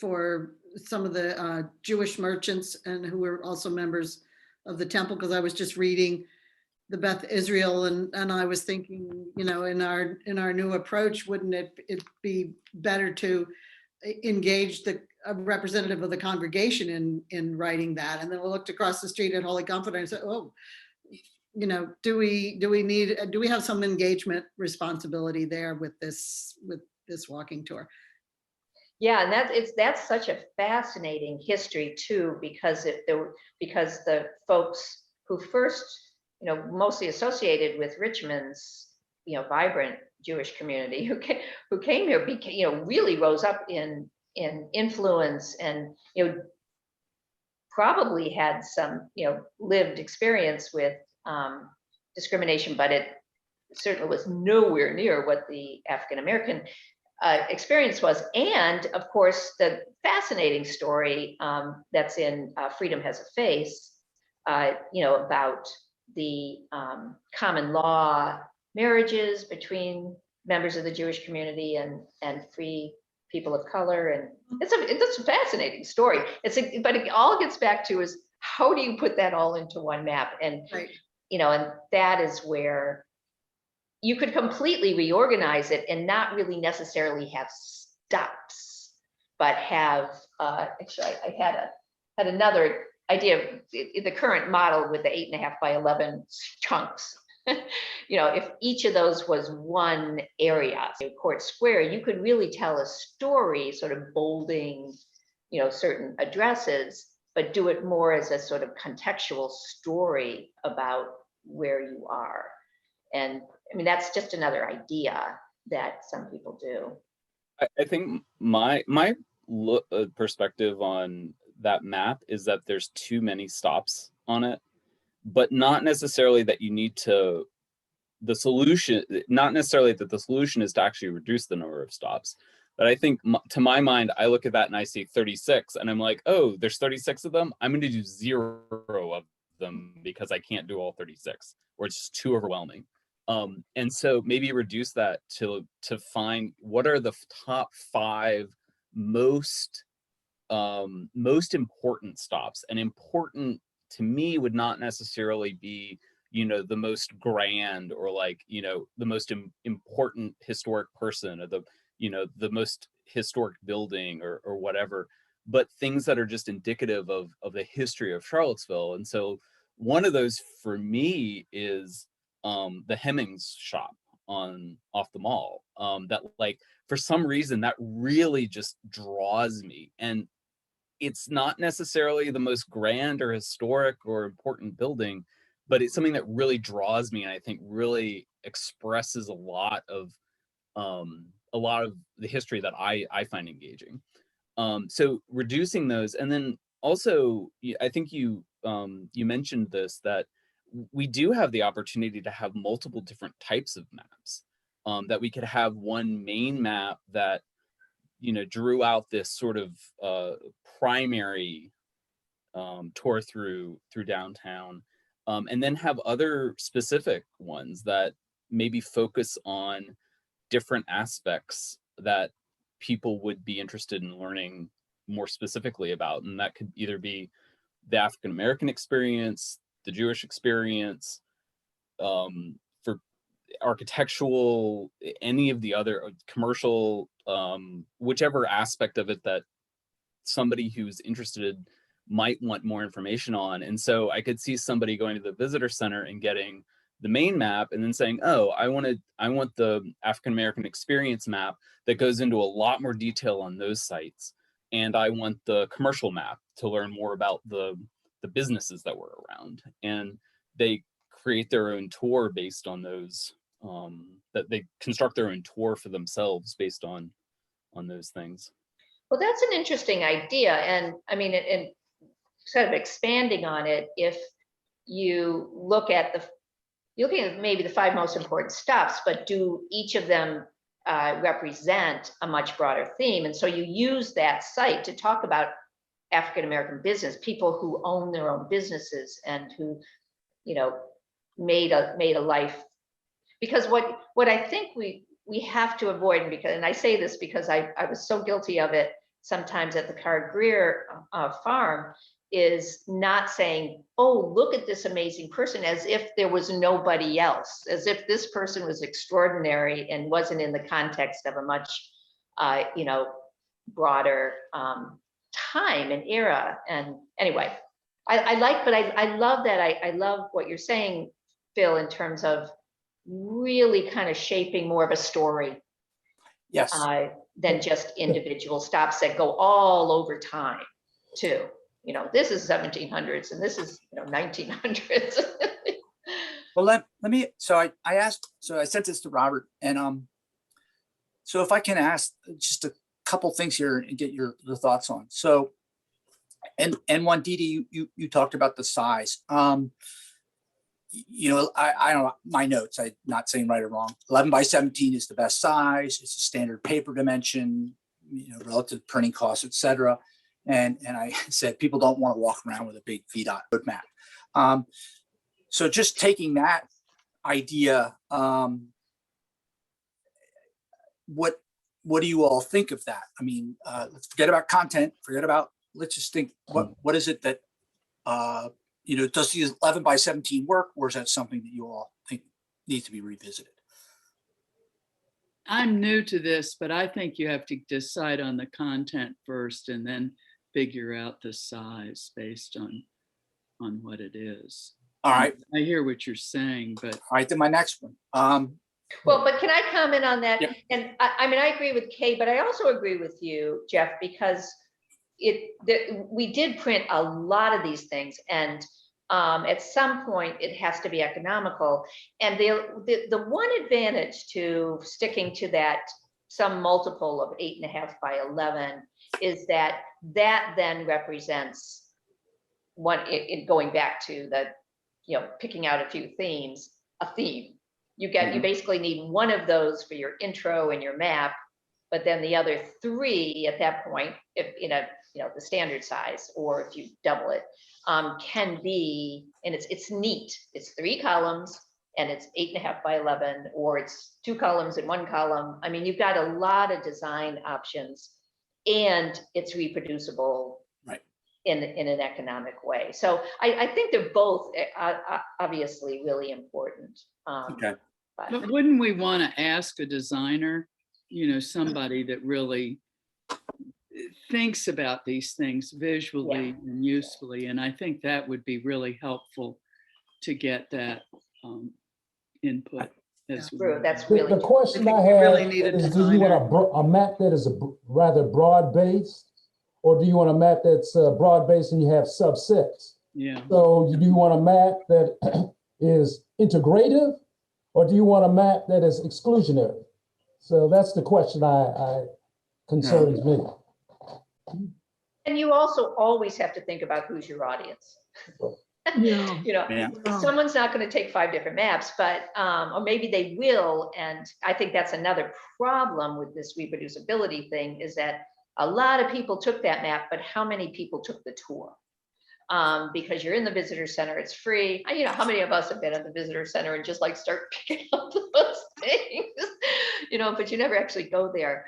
for some of the Jewish merchants and who were also members of the temple, because I was just reading the Beth Israel, and I was thinking, you know, in our new approach, wouldn't it be better to engage a representative of the congregation in writing that? And then we looked across the street at Holy Comfort and said, oh, you know, do we have some engagement responsibility there with this walking tour? Yeah, and that's such a fascinating history too, because the folks who first, you know, mostly associated with Richmond's, you know, vibrant Jewish community who came here, you know, really rose up in influence, and, you know, probably had some, you know, lived experience with discrimination, but it certainly was nowhere near what the African American experience was. And of course, the fascinating story that's in Freedom Has a Face, you know, about the common law marriages between members of the Jewish community and free people of color. And it's a fascinating story. But it all gets back to is, how do you put that all into one map? And, right. You know, and that is where you could completely reorganize it and not really necessarily have stops, but have, actually, I had another idea. The current model with the 8.5 by 11 chunks, you know, if each of those was one area, say Court Square, you could really tell a story, sort of bolding, you know, certain addresses, but do it more as a sort of contextual story about where you are. And I mean, that's just another idea that some people do. I think my perspective on that map is that there's too many stops on it, but not necessarily that you need to, not necessarily that the solution is to actually reduce the number of stops. But I think, to my mind, I look at that and I see 36 and I'm like, oh, there's 36 of them. I'm going to do 0 of them because I can't do all 36, or it's just too overwhelming. And so maybe reduce that to find what are the top 5 most most important stops. And important to me would not necessarily be, you know, the most grand or like, you know, the most important historic person or the, you know, the most historic building or whatever, but things that are just indicative of the history of Charlottesville. And so one of those for me is the Hemmings shop off the mall. That like, for some reason that really just draws me. And it's not necessarily the most grand or historic or important building, but it's something that really draws me and I think really expresses a lot of the history that I find engaging. So reducing those, and then also I think you mentioned this, that we do have the opportunity to have multiple different types of maps. That we could have one main map that, you know, drew out this sort of primary tour through downtown, and then have other specific ones that maybe focus on different aspects that people would be interested in learning more specifically about. And that could either be the African American experience, the Jewish experience, for architectural, any of the other commercial, whichever aspect of it that somebody who's interested might want more information on. And so I could see somebody going to the visitor center and getting the main map and then saying, oh, I want the African American experience map that goes into a lot more detail on those sites. And I want the commercial map to learn more about the businesses that were around. And they create their own tour based on those, that they construct their own tour for themselves based on those things. Well, that's an interesting idea. And I mean, and sort of expanding on it, if you look at you're looking at maybe the 5 most important stops, but do each of them represent a much broader theme? And so you use that site to talk about African-American business, people who own their own businesses and who, you know, made a life. Because what I think we have to avoid, and I say this because I was so guilty of it sometimes at the Carr Greer farm, is not saying, oh, look at this amazing person, as if there was nobody else, as if this person was extraordinary and wasn't in the context of a much, you know, broader time and era. And anyway, I love that. I love what you're saying, Phil, in terms of really kind of shaping more of a story. Yes. Than just individual stops that go all over time too. You know, this is 1700s and this is, you know, 1900s. Well, let me, so I asked, so I sent this to Robert, and so if I can ask just a couple things here and get your thoughts on. So, and one, Dee, you talked about the size. You know, I don't know my notes, I'm not saying right or wrong. 11 by 17 is the best size. It's a standard paper dimension, you know, relative to printing costs, et cetera. And I said, people don't want to walk around with a big VDOT roadmap. So just taking that idea, what do you all think of that? I mean, let's forget about content, let's just think, what is it that, you know, does the 11 by 17 work, or is that something that you all think needs to be revisited? I'm new to this, but I think you have to decide on the content first and then figure out the size based on what it is. All right. I hear what you're saying, but. All right, then my next one. Well, but can I comment on that? Yeah. And I mean, I agree with Kay, but I also agree with you, Jeff, because we did print a lot of these things, and at some point it has to be economical. And the one advantage to sticking to that some multiple of 8.5 by 11 is that then represents going back to the, you know, picking out a few themes, a theme. You basically need one of those for your intro and your map, but then the other 3 at that point, if in a, you know, the standard size, or if you double it, can be, and it's neat. It's 3 columns and it's 8.5 by 11, or it's 2 columns and 1 column. I mean, you've got a lot of design options and it's reproducible Right. in an economic way. So I think they're both obviously really important. Okay. But wouldn't we want to ask a designer, somebody that really thinks about these things visually and usefully? And I think that would be really helpful to get that input as well. That's The really the question I I think we have really need a is, do you want a map that is rather broad-based? Or do you want a map that's broad-based and you have subsets? Yeah. So do you want a map that is integrative? Or do you want a map that is exclusionary? So that's the question I concerns me. And you also always have to think about who's your audience. Yeah. Yeah. Someone's not going to take 5 different maps, but, or maybe they will. And I think that's another problem with this reproducibility thing, is that a lot of people took that map, but how many people took the tour? Because you're in the visitor center, it's free. How many of us have been at the visitor center and just like start picking up those things, but you never actually go there.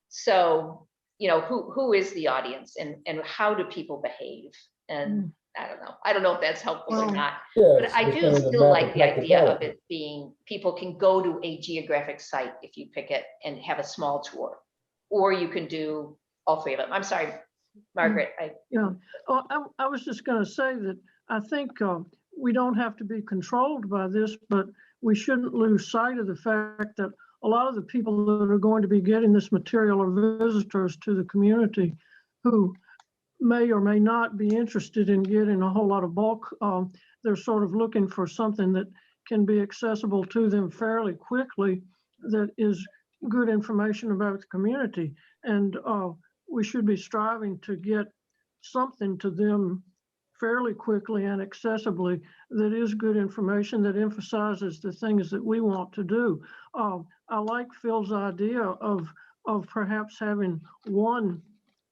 So, who is the audience, and how do people behave? And I don't know if that's helpful or not, but I do still like the idea of it being, people can go to a geographic site if you pick it and have a small tour, or you can do all 3 of them. I'm sorry, Margaret. Yeah, I was just going to say that I think we don't have to be controlled by this, but we shouldn't lose sight of the fact that a lot of the people that are going to be getting this material are visitors to the community who may or may not be interested in getting a whole lot of bulk. They're sort of looking for something that can be accessible to them fairly quickly, that is good information about the community. And we should be striving to get something to them fairly quickly and accessibly that is good information, that emphasizes the things that we want to do. I like Phil's idea of perhaps having one,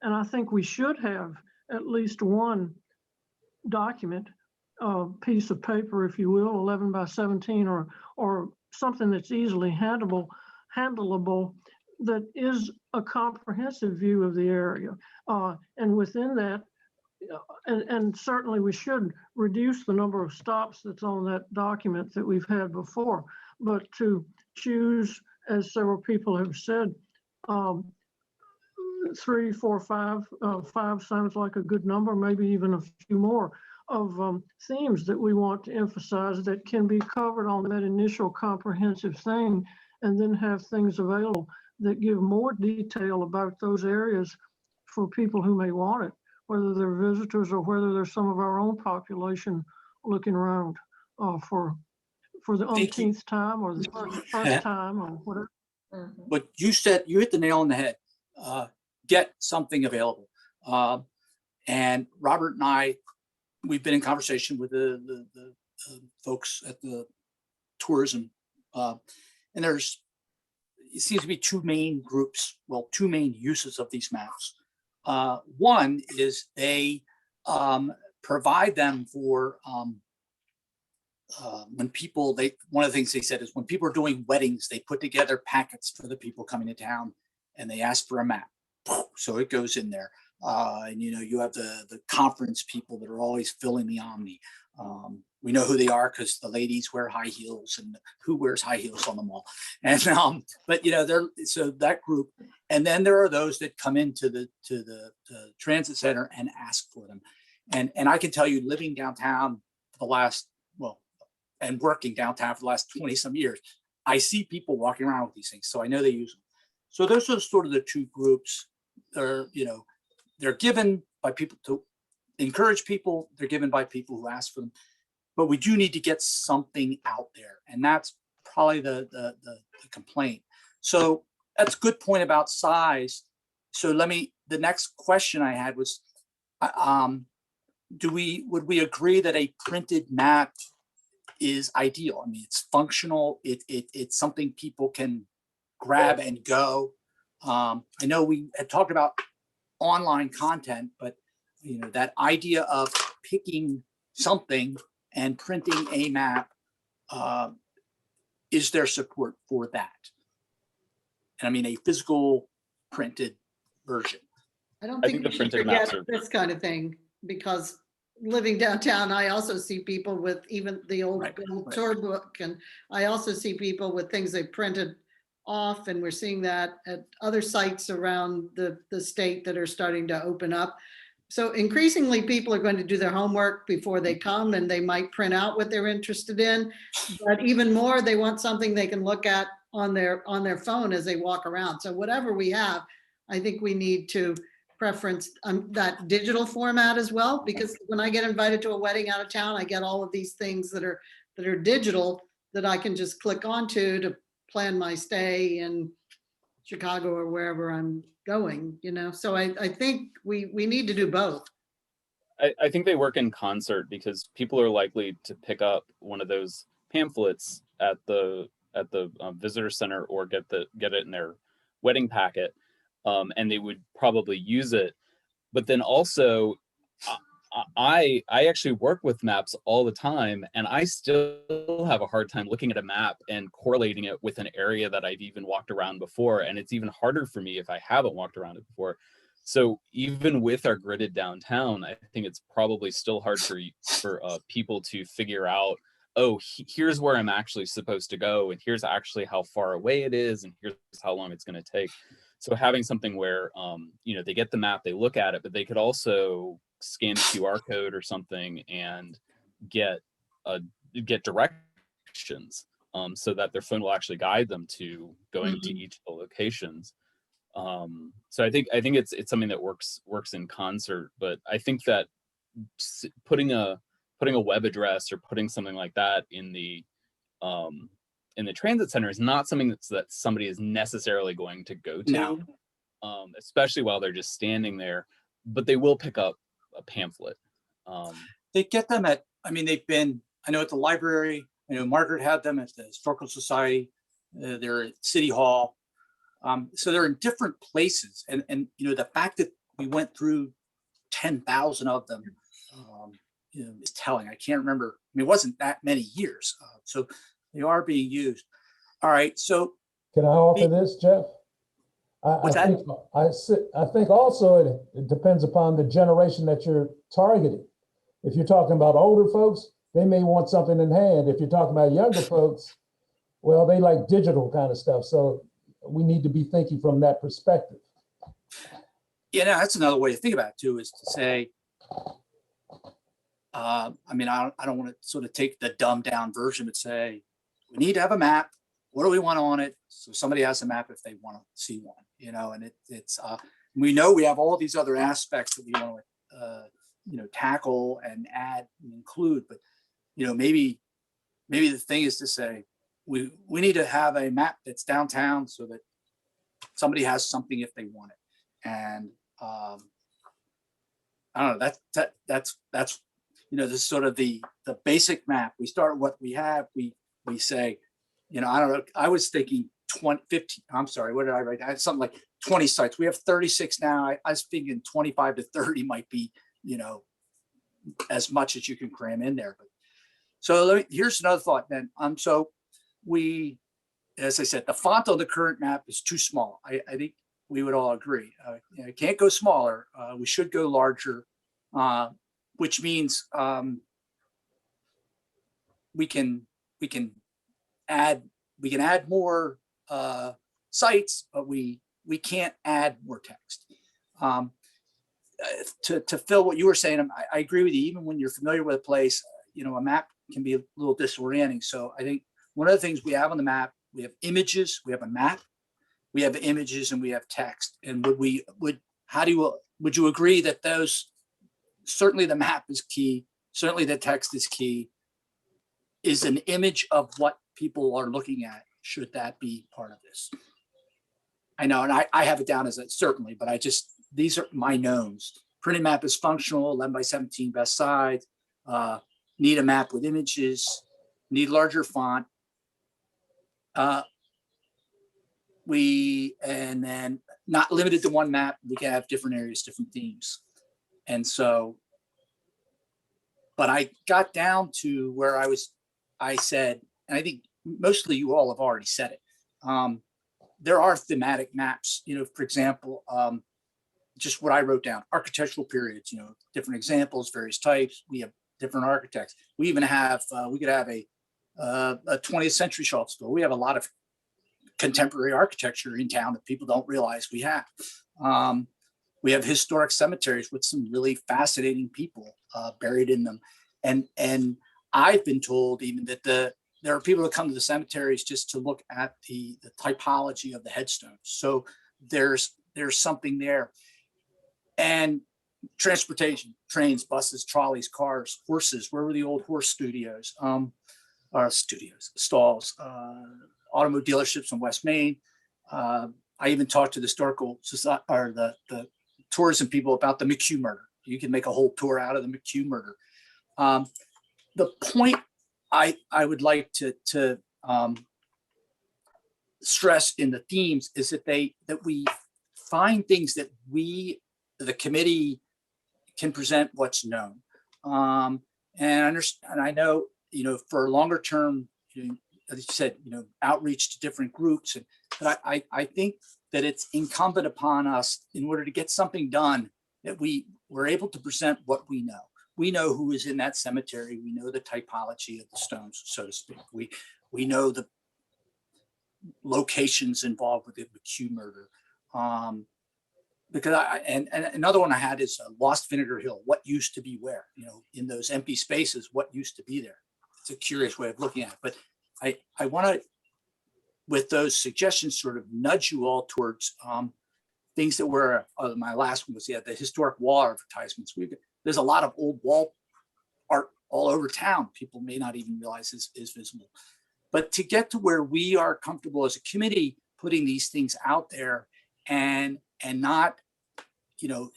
and I think we should have at least one document, piece of paper, if you will, 11 by 17, or something that's easily handleable, that is a comprehensive view of the area. And within that, and certainly we should reduce the number of stops that's on that document that we've had before, but to choose, as several people have said, 3, 4, 5, 5 sounds like a good number, maybe even a few more of themes that we want to emphasize that can be covered on that initial comprehensive thing, and then have things available that give more detail about those areas for people who may want it, whether they're visitors or whether they're some of our own population looking around for the umpteenth time or the first time or whatever. But you said, you hit the nail on the head. Get something available. And Robert and I, we've been in conversation with the folks at the tourism, and it seems to be 2 main groups, well, 2 main uses of these maps. One is they provide them for when people, one of the things they said is when people are doing weddings, they put together packets for the people coming to town and they ask for a map. So it goes in there. And you have the conference people that are always filling the Omni. We know who they are because the ladies wear high heels, and who wears high heels on the mall. And but they're, so that group. And then there are those that come into the transit center and ask for them. And I can tell you, living downtown for the last, and working downtown for the last 20 some years, I see people walking around with these things. So I know they use them. So those are sort of the 2 groups. They're given by people to encourage people. They're given by people who ask for them. But we do need to get something out there. And that's probably the complaint. So that's a good point about size. So the next question I had was, would we agree that a printed map is ideal? I mean, it's functional. It's something people can grab and go. I know we had talked about online content, but that idea of picking something and printing a map, is there support for that? And I mean, a physical printed version. I don't I think think the we should printed maps forget are- this kind of thing, because living downtown, I also see people with even the old Right, old right. tour book, and I also see people with things they printed off, and we're seeing that at other sites around the state that are starting to open up. So increasingly, people are going to do their homework before they come, and they might print out what they're interested in. But even more, they want something they can look at on their phone as they walk around. So whatever we have, I think we need to preference that digital format as well, because when I get invited to a wedding out of town, I get all of these things that are digital that I can just click onto to plan my stay in Chicago or wherever I'm going, you know? So I think we need to do both. I think they work in concert because people are likely to pick up one of those pamphlets at the visitor center or get it in their wedding packet, and they would probably use it. But then also, I actually work with maps all the time, and I still have a hard time looking at a map and correlating it with an area that I've even walked around before, and it's even harder for me if I haven't walked around it before. So even with our gridded downtown, I think it's probably still hard for people to figure out, oh, here's where I'm actually supposed to go, and here's actually how far away it is, and here's how long it's going to take. So having something where they get the map, they look at it, but they could also scan a QR code or something and get directions, so that their phone will actually guide them to going to each of the locations. So I think it's something that works in concert, but I think that putting a web address or putting something like that in the transit center is not something that somebody is necessarily going to go to, No. Especially while they're just standing there, but they will pick up a pamphlet. They get them at, I mean, I know at the library, I know Margaret had them at the Historical Society, they're at City Hall. So they're in different places. And the fact that we went through 10,000 of them is telling. I can't remember. I mean, it wasn't that many years. So they are being used. All right. So Can I offer this, Jeff? What's I that? think I think also it depends upon the generation that you're targeting. If you're talking about older folks, they may want something in hand. If you're talking about younger folks, well, they like digital kind of stuff. So we need to be thinking from that perspective. That's another way to think about it too, is to say, I mean, I don't want to sort of take the dumbed down version, but say, we need to have a map. What do we want on it? So somebody has a map if they want to see one, and it's we know we have all these other aspects that we want to, tackle and add and include, but, maybe the thing is to say, we need to have a map that's downtown so that somebody has something if they want it. And I don't know, that's this is sort of the basic map. We start what we have. We say, I don't know, I was thinking 15, I'm sorry, what did I write? I had something like 20 sites. We have 36 now. I was thinking 25 to 30 might be, as much as you can cram in there. But so here's another thought then. So as I said, the font on the current map is too small. I think we would all agree. It can't go smaller. We should go larger, which means we can add more sites, but we can't add more text. To fill what you were saying, I agree with you. Even when you're familiar with a place, a map can be a little disorienting. So I think one of the things we have on the map, we have images, we have a map, we have images, and we have text. And would you agree that those, certainly the map is key, certainly the text is key, is an image of what people are looking at? Should that be part of this? I know, and I have it down as a certainly, but these are my knowns. Printed map is functional, 11 by 17 best size. Need a map with images, need larger font. And then not limited to one map, we can have different areas, different themes. And so, but I got down to where I said, and I think mostly you all have already said it. There are thematic maps, for example, just what I wrote down, architectural periods, different examples, various types. We have different architects. We even have, we could have a 20th century Charlottesville. We have a lot of contemporary architecture in town that people don't realize we have. We have historic cemeteries with some really fascinating people buried in them. And I've been told even that there are people that come to the cemeteries just to look at the typology of the headstones. So there's something there. And transportation, trains, buses, trolleys, cars, horses. Where were the old horse studios? Stalls, automobile dealerships in West Main. I even talked to the historical society or the tourism people about the McHugh murder. You can make a whole tour out of the McHugh murder. The point I would like to stress in the themes is that we find things that we, the committee, can present what's known. And I know, for longer term, as you said, outreach to different groups. But I think that it's incumbent upon us, in order to get something done, that we're able to present what we know. We know who is in that cemetery. We know the typology of the stones, so to speak. We know the locations involved with the McHugh murder. Because and another one I had is Lost Vinegar Hill. What used to be where? In those empty spaces, what used to be there? It's a curious way of looking at it. But I want to, with those suggestions, sort of nudge you all towards things that were, my last one was, the historic wall advertisements. There's a lot of old wall art all over town. People may not even realize is visible. But to get to where we are comfortable as a committee putting these things out there and not,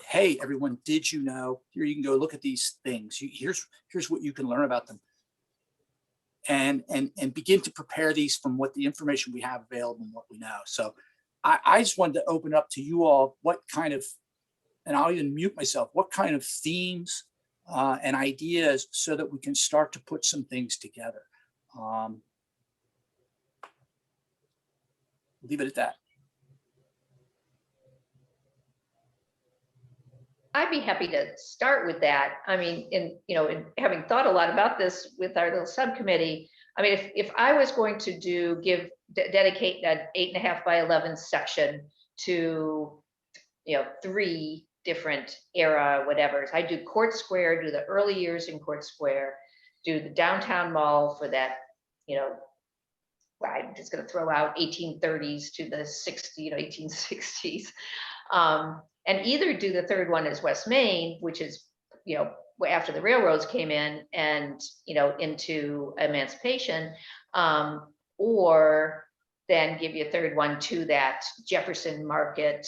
hey, everyone, did you know? Here, you can go look at these things. Here's what you can learn about them. And begin to prepare these from what the information we have available and what we know. So I just wanted to open up to you all what kind of, and I'll even mute myself, what kind of themes and ideas so that we can start to put some things together. Leave it at that. I'd be happy to start with that. I mean, in having thought a lot about this with our little subcommittee, I mean, if I was going to dedicate that 8.5 by 11 section to, 3 different era, whatever, I do Court Square, do the early years in Court Square, do the downtown mall for that, I'm just going to throw out 1830s to the 1860s. And either do the third one as West Main, which is, after the railroads came in and, into emancipation, or then give you a third one to that Jefferson Market,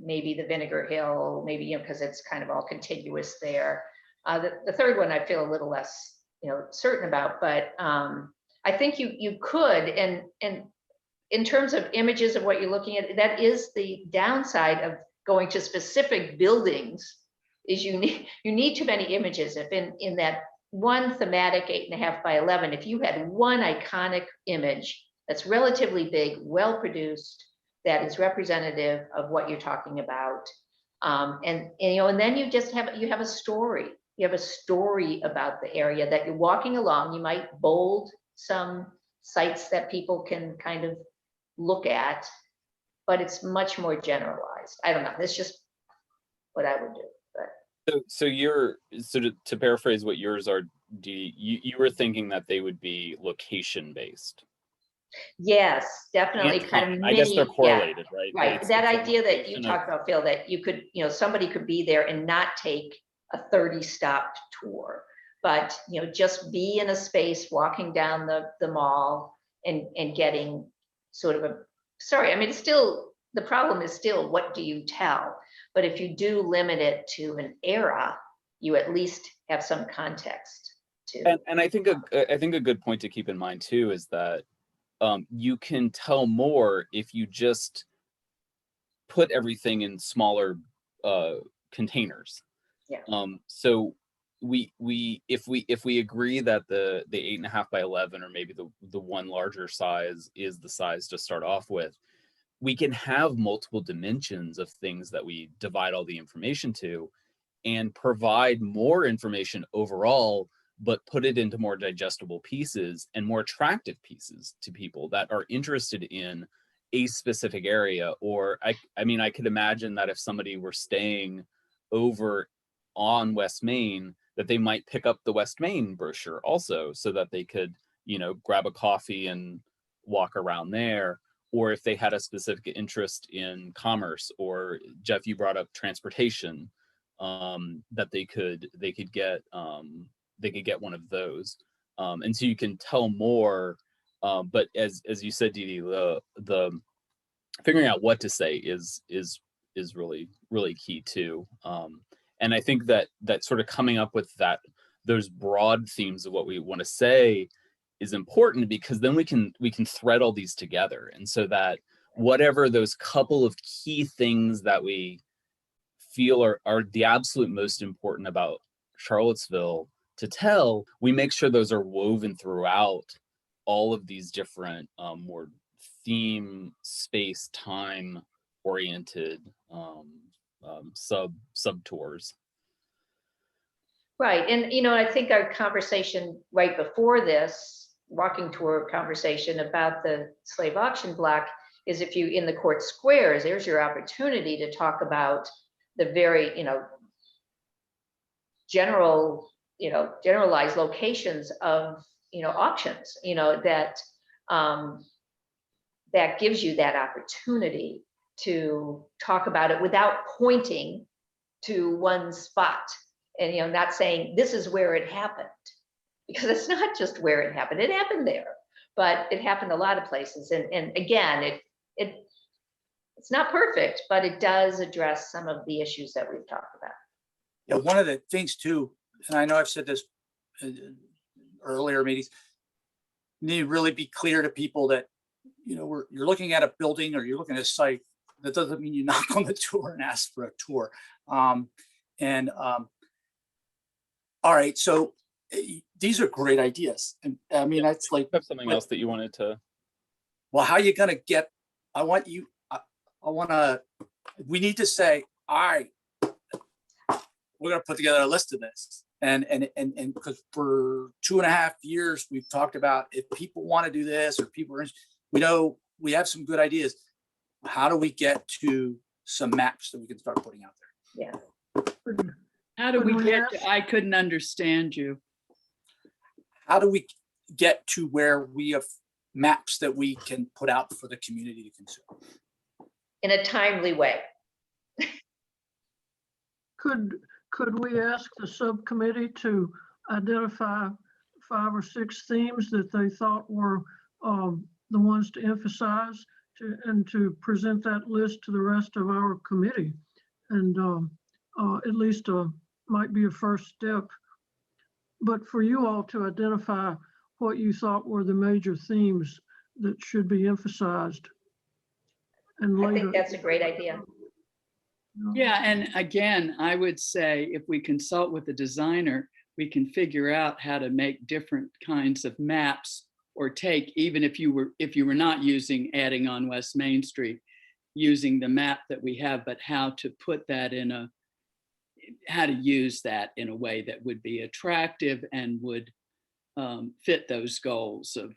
maybe the Vinegar Hill, maybe, because it's kind of all contiguous there. The third one I feel a little less, certain about, but I think you could, and in terms of images of what you're looking at, that is the downside of going to specific buildings, is you need too many images. If in that one thematic 8.5 by 11, if you had one iconic image that's relatively big, well produced, that is representative of what you're talking about, and then you just have a story. You have a story about the area that you're walking along. You might bold some sites that people can kind of look at, but it's much more generalized. I don't know. That's just what I would do. But So to paraphrase what yours are, Dee, you were thinking that they would be location based. yes, definitely, kind of. I guess they're correlated, yeah, right? right. It's That a idea that you location talked about, Phil, that you could, somebody could be there and not take a 30 stop tour, but just be in a space walking down the mall and getting sort of it's still, the problem is still, what do you tell? But if you do limit it to an era, you at least have some context to. And I think a good point to keep in mind too is that you can tell more if you just put everything in smaller containers. Yeah. So if we agree that the 8.5 by 11, or maybe the one larger size, is the size to start off with, we can have multiple dimensions of things that we divide all the information to, and provide more information overall, but put it into more digestible pieces and more attractive pieces to people that are interested in a specific area. Or I mean, I could imagine that if somebody were staying over on West Main, that they might pick up the West Main brochure also, so that they could, you know, grab a coffee and walk around there. Or if they had a specific interest in commerce, or Jeff, you brought up transportation, that they could get one of those. And so you can tell more, but as you said, Dee Dee, the figuring out what to say is really, really key too. And I think that sort of coming up with those broad themes of what we want to say is important, because then we can thread all these together. And so that whatever those couple of key things that we feel are the absolute most important about Charlottesville to tell, we make sure those are woven throughout all of these different more theme, space, time oriented sub tours. Right. And, you know, I think our conversation right before this walking tour conversation about the slave auction block is, if you in the court squares, there's your opportunity to talk about the very, you know, generalized locations of, you know, auctions, you know, that that gives you that opportunity to talk about it without pointing to one spot, and, you know, not saying this is where it happened, because it's not just where it happened there, but it happened a lot of places. And again, it's not perfect, but it does address some of the issues that we've talked about. Yeah, one of the things too, and I know I've said this earlier meetings, you need to really be clear to people that, you know, you're looking at a building or you're looking at a site. That doesn't mean you knock on the door and ask for a tour. All right, so these are great ideas. And I mean, that's like, have something else that you wanted to. Well, how are you gonna get, we need to say, all right, we're gonna put together a list of this. And because for 2.5 years, we've talked about, if people want to do this, or people are, we know we have some good ideas. How do we get to some maps that we can start putting out there? Yeah. How do we Could get ask- I couldn't understand you. How do we get to where we have maps that we can put out for the community to consume? In a timely way. Could we ask the subcommittee to identify 5 or 6 themes that they thought were the ones to emphasize, and to present that list to the rest of our committee? And at least might be a first step. But for you all to identify what you thought were the major themes that should be emphasized. And I later. think that's a great idea. Yeah, and again, I would say if we consult with the designer, we can figure out how to make different kinds of maps, or take, even if you were not adding on West Main Street, using the map that we have, but how to put that how to use that in a way that would be attractive and would fit those goals of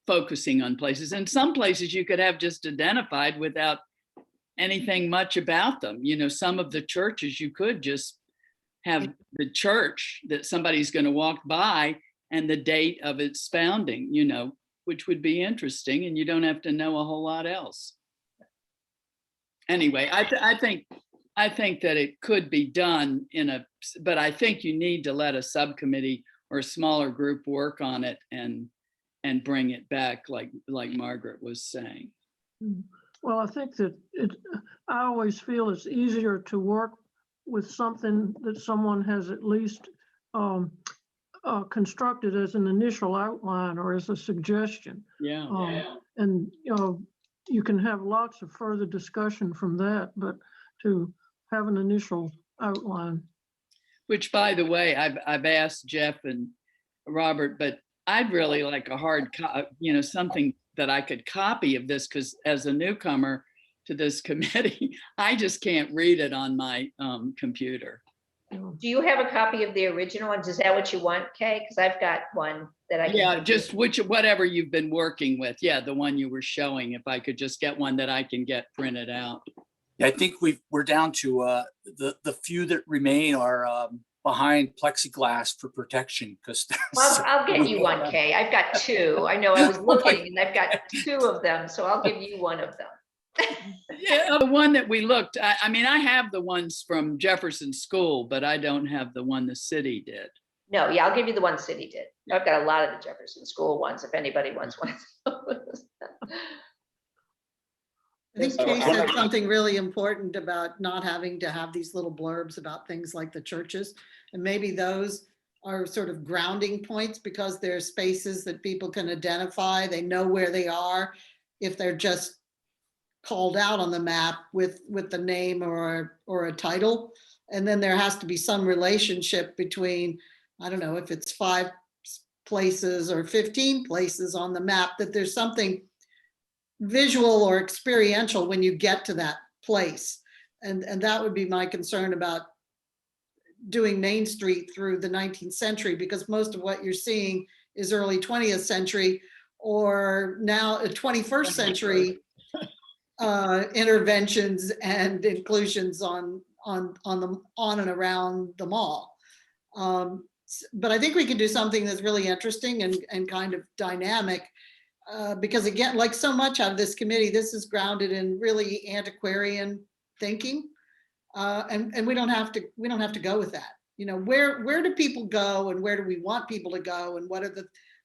focusing on places. And some places you could have just identified without anything much about them. You know, some of the churches, you could just have the church that somebody's going to walk by and the date of its founding, you know, which would be interesting, and you don't have to know a whole lot else. Anyway, I think that it could be done but I think you need to let a subcommittee or a smaller group work on it and bring it back, like Margaret was saying. Well, I think that I always feel it's easier to work with something that someone has at least constructed as an initial outline or as a suggestion. Yeah. And, you know, you can have lots of further discussion from that, but to have an initial outline. Which, by the way, I've asked Jeff and Robert, but I'd really like a hard, something that I could copy of this, because as a newcomer, to this committee. I just can't read it on my computer. Do you have a copy of the original ones? Is that what you want, Kay? Because I've got one that I can. Yeah, give you. just whatever you've been working with. Yeah, the one you were showing, if I could just get one that I can get printed out. Yeah, I think we're down to the few that remain are behind plexiglass for protection because. Well, I'll get you one, Kay. I've got two. I know I was looking and I've got two of them, so I'll give you one of them. Yeah, the one that we looked, I mean, I have the ones from Jefferson School, but I don't have the one the city did. No, yeah, I'll give you the one City did. I've got a lot of the Jefferson School ones, if anybody wants one of those. I think So Kay I'm said not- something really important about not having to have these little blurbs about things like the churches. And maybe those are sort of grounding points because they're spaces that people can identify. They know where they are if they're just called out on the map with the name or a title. And then there has to be some relationship between, I don't know, if it's 5 places or 15 places on the map, that there's something visual or experiential when you get to that place. And that would be my concern about doing Main Street through the 19th century, because most of what you're seeing is early 20th century or now 21st century interventions and inclusions on and around the mall. But I think we could do something that's really interesting and kind of dynamic. Because again, like so much out of this committee, this is grounded in really antiquarian thinking, and we don't have to go with that. You know, where do people go, and where do we want people to go, and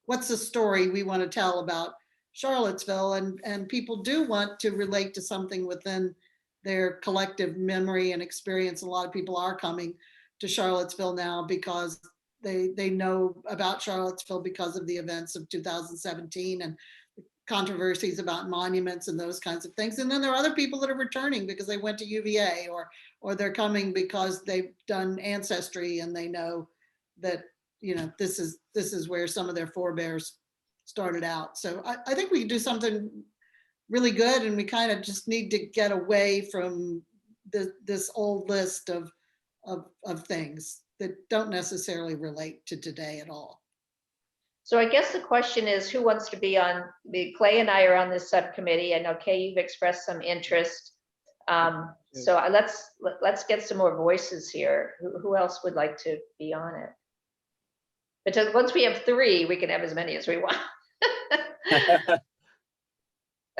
what's the story we want to tell about Charlottesville? And people do want to relate to something within their collective memory and experience. A lot of people are coming to Charlottesville now because they know about Charlottesville because of the events of 2017 and controversies about monuments and those kinds of things. And then there are other people that are returning because they went to UVA, or they're coming because they've done Ancestry and they know that, you know, this is where some of their forebears started out. So I think we can do something really good, and we kind of just need to get away from this old list of things that don't necessarily relate to today at all. So I guess the question is, who wants to be on, Clay and I are on this subcommittee. I know Kay, you've expressed some interest. So let's get some more voices here. Who else would like to be on it? Because once we have 3, we can have as many as we want. I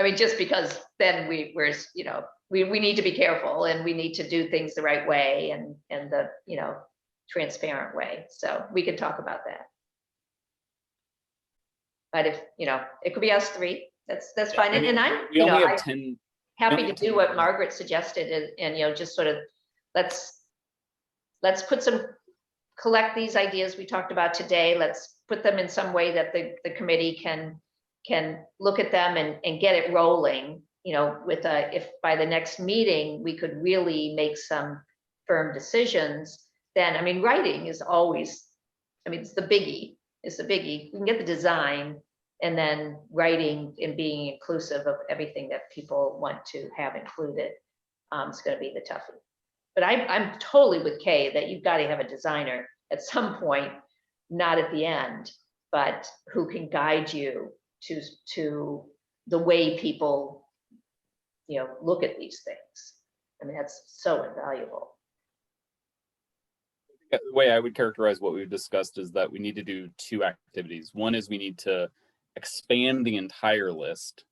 mean, just because then we're, you know, we need to be careful, and we need to do things the right way and the, you know, transparent way. So we can talk about that. But if, you know, it could be us 3, that's fine. I mean, And I'm, we you know, only I'm have 10. happy to do what Margaret suggested, and, you know, just sort of, let's collect these ideas we talked about today. Let's put them in some way that the committee can look at them and get it rolling, you know, if by the next meeting, we could really make some firm decisions, then, I mean, writing is always, I mean, it's the biggie. We can get the design, and then writing and being inclusive of everything that people want to have included is going to be the toughie. But I'm totally with Kay that you've got to have a designer at some point, not at the end, but who can guide you to the way people, you know, look at these things. I mean, that's so invaluable. The way I would characterize what we've discussed is that we need to do 2 activities. One is we need to expand the entire list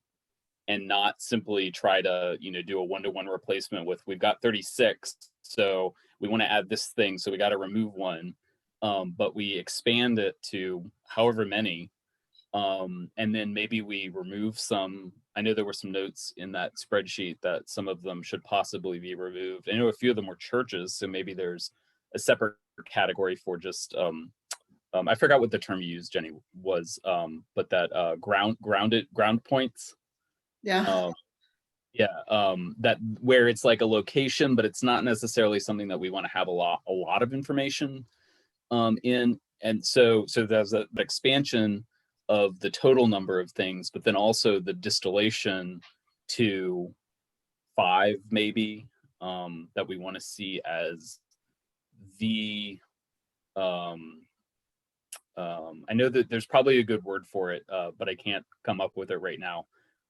and not simply try to, you know, do a 1-to-1 replacement with, we've got 36, so we want to add this thing, so we got to remove one. But we expand it to however many, and then maybe we remove some. I know there were some notes in that spreadsheet that some of them should possibly be removed. I know a few of them were churches, so maybe there's a separate category for just I forgot what the term you used, Jenny, was, but that ground points. Yeah. That where it's like a location, but it's not necessarily something that we want to have a lot of information in. And so there's the expansion of the total number of things, but then also the distillation to 5 maybe, that we want to see as the, I know that there's probably a good word for it, but I can't come up with it right now.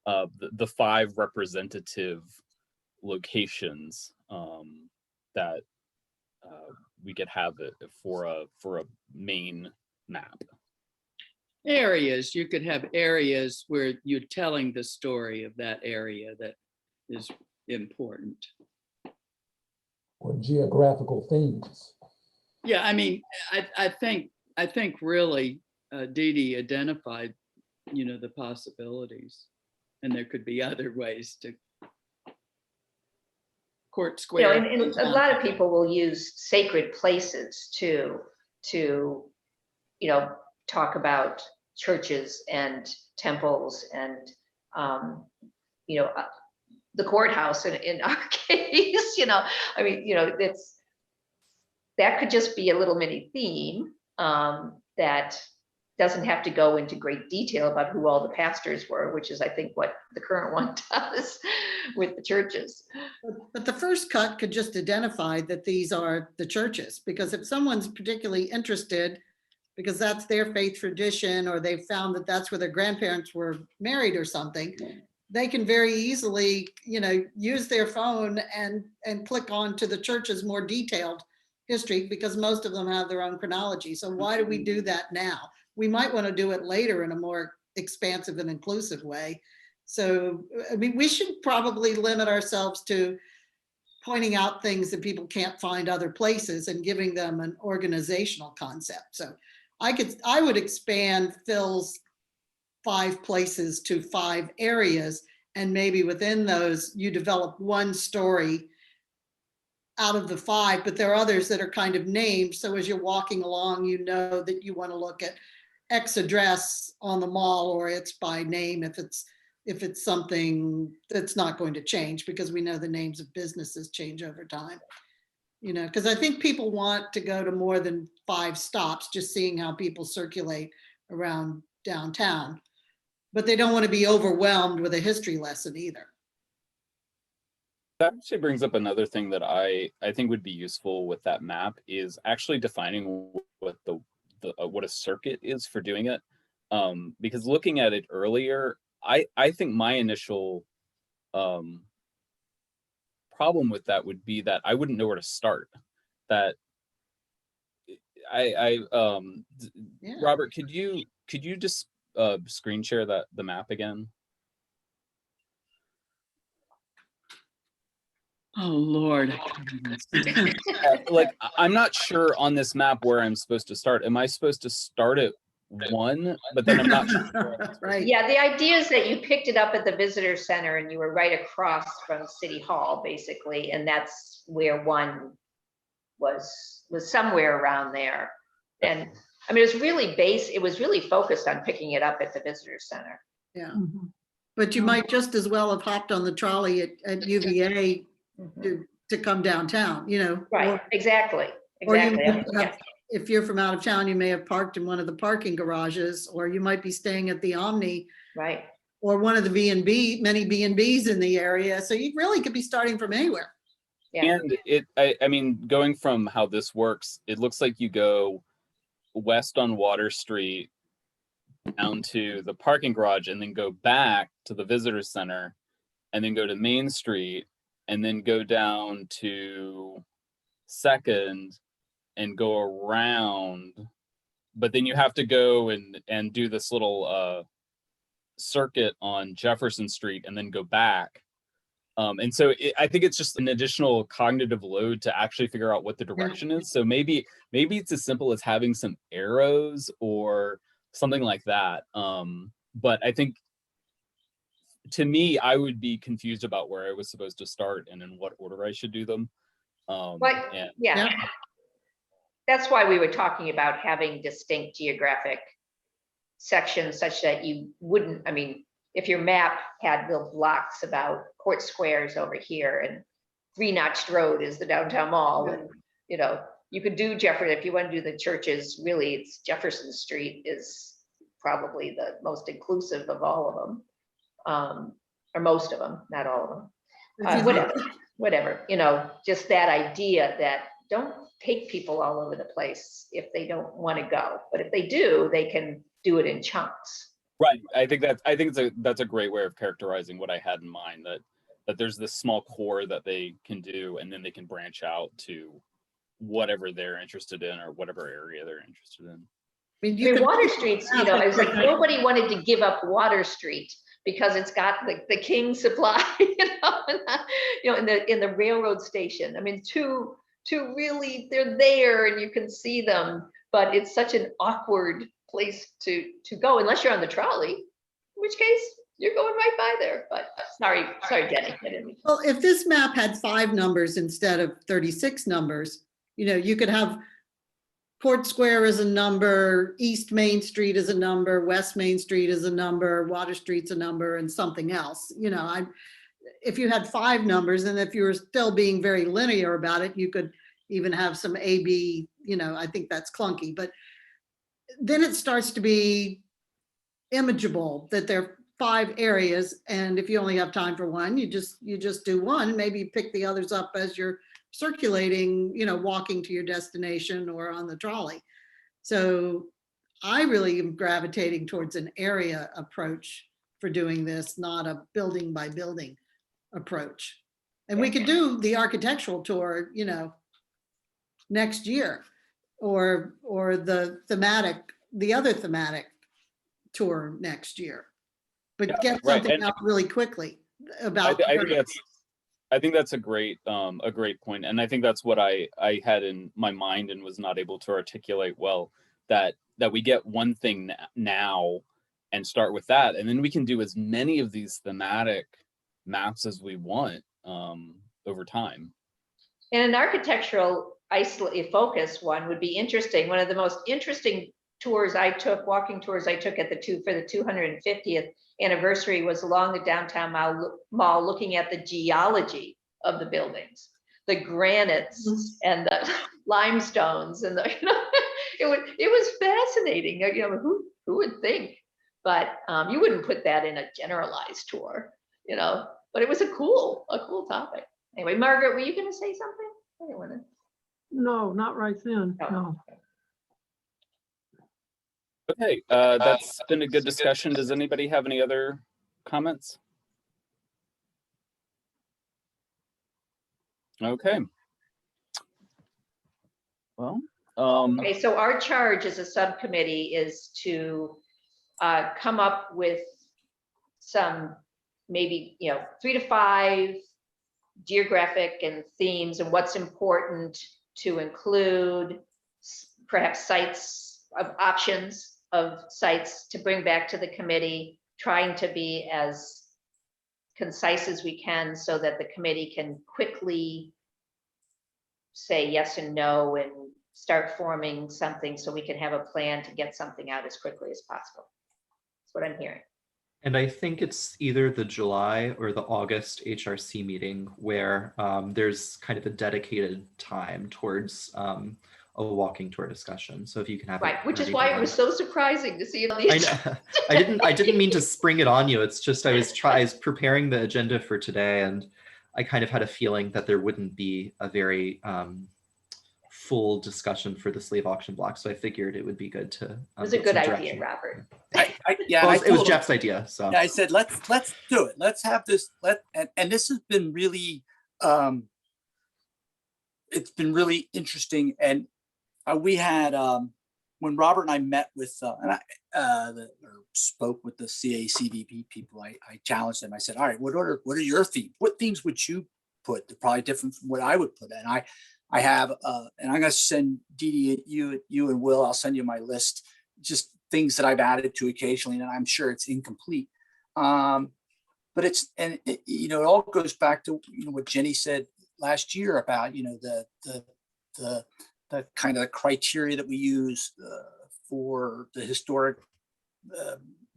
The 5 representative locations that we could have it for a main map. Areas, you could have areas where you're telling the story of that area that is important. Or geographical themes. Yeah, I mean, I think really Dee Dee identified, the possibilities, and there could be other ways to Court You Square. know, and a lot of people will use sacred places to, talk about churches and temples and, the courthouse in our case, I mean, that could just be a little mini theme that doesn't have to go into great detail about who all the pastors were, which is, I think, what the current one does with the churches. But the first cut could just identify that these are the churches, because if someone's particularly interested, because that's their faith tradition, or they found that that's where their grandparents were married or something, they can very easily, use their phone and click on to the church's more detailed history, because most of them have their own chronology. So why do we do that now? We might want to do it later in a more expansive and inclusive way. So, I mean, we should probably limit ourselves to pointing out things that people can't find other places and giving them an organizational concept. So I would expand Phil's 5 places to 5 areas, and maybe within those you develop one story out of the 5, but there are others that are kind of named. So as you're walking along, that you want to look at X address on the mall, or it's by name if it's something that's not going to change, because we know the names of businesses change over time. Because I think people want to go to more than 5 stops, just seeing how people circulate around downtown, but they don't want to be overwhelmed with a history lesson either. That actually brings up another thing that I think would be useful with that map, is actually defining what what a circuit is for doing it. Because looking at it earlier, I think my initial problem with that would be that I wouldn't know where to start. That Yeah. Robert, could you just screen share the map again? Oh, Lord. Like, I'm not sure on this map where I'm supposed to start. Am I supposed to start at 1, but then I'm not sure. Right. Yeah, the idea is that you picked it up at the visitor center and you were right across from City Hall, basically, and that's where 1 was somewhere around there. And I mean, it was really focused on picking it up at the visitor center. Yeah. Mhm. But you might just as well have hopped on the trolley at UVA to come downtown, Right, exactly. Or you Exactly. might have, if you're from out of town, you may have parked in one of the parking garages, or you might be staying at the Omni Right. or one of the many B&Bs in the area. So you really could be starting from anywhere. Yeah. And I mean, going from how this works, it looks like you go west on Water Street down to the parking garage, and then go back to the visitor center, and then go to Main Street, and then go down to 2nd and go around. But then you have to go and do this little circuit on Jefferson Street and then go back. And so I think it's just an additional cognitive load to actually figure out what the direction is. So maybe it's as simple as having some arrows or something like that. But I think, to me, I would be confused about where I was supposed to start and in what order I should do them. But and- yeah, that's why we were talking about having distinct geographic sections, such that you wouldn't, I mean, if your map had little blocks about Court Squares over here and 3-notched road is the downtown mall, and you could do Jefferson. If you want to do the churches, really it's Jefferson Street is probably the most inclusive of all of them, or most of them, not all of them. whatever, you know, just that idea that don't take people all over the place if they don't want to go. But if they do, they can do it in chunks. Right. I think that's a great way of characterizing what I had in mind, that there's this small core that they can do, and then they can branch out to whatever they're interested in or whatever area they're interested in. I mean, I mean, Water Street's, you know, it's like nobody wanted to give up Water Street because it's got the King Supply, in the railroad station. I mean, two really, they're there and you can see them, but it's such an awkward place to go unless you're on the trolley, in which case you're going right by there. But sorry, Jenny. I didn't mean- Well, if this map had 5 numbers instead of 36 numbers, you know, you could have Port Square as a number, East Main Street as a number, West Main Street as a number, Water Street's a number, and something else. You know, if you had 5 numbers, and if you were still being very linear about it, you could even have some A, B, you know, I think that's clunky, but then it starts to be imageable that there are 5 areas, and if you only have time for one, you just do one, and maybe you pick the others up as you're circulating, you know, walking to your destination or on the trolley. So I really am gravitating towards an area approach for doing this, not a building by building approach. And we could do the architectural tour, you know, next year, or the other thematic tour next year, but get something out really quickly about. I think that's a great point, and I think that's what I had in my mind and was not able to articulate well. That we get one thing now and start with that, and then we can do as many of these thematic maps as we want over time. And an architectural focus one would be interesting. One of the most interesting walking tours I took at for the 250th anniversary was along the downtown mall, looking at the geology of the buildings, the granites and the limestones, and it was fascinating. You know, who would think? But you wouldn't put that in a generalized tour, you know. But it was a cool topic. Anyway, Margaret, were you going to say something? I didn't want to. No, not right then. Oh. No. Okay, that's been a good discussion. Does anybody have any other comments? Okay. Well, Okay, so our charge as a subcommittee is to come up with some, maybe, you know, 3 to 5 geographic and themes and what's important to include, perhaps sites of options of sites to bring back to the committee, trying to be as concise as we can so that the committee can quickly say yes and no and start forming something so we can have a plan to get something out as quickly as possible. That's what I'm hearing. And I think it's either the July or the August HRC meeting where there's kind of a dedicated time towards a walking tour discussion. So if you can have right, which is why it was so surprising to see it on the agenda. I didn't mean to spring it on you. It's just I was preparing the agenda for today, and I kind of had a feeling that there wouldn't be a very full discussion for the slave auction block. So I figured it would be good to. It was a good idea, Robert. It was Jeff's idea. So I said, let's do it. Let's have this. And this has been really, it's been really interesting. And we had when Robert and I met with or spoke with the CACDP people, I challenged them. I said, all right, what are your themes? What themes would you put? They're probably different from what I would put. And I have, and I'm going to send Dee Dee, you and Will, I'll send you my list, just things that I've added to occasionally, and I'm sure it's incomplete. But it all goes back to, what Jenny said last year about, the kind of criteria that we use for the historic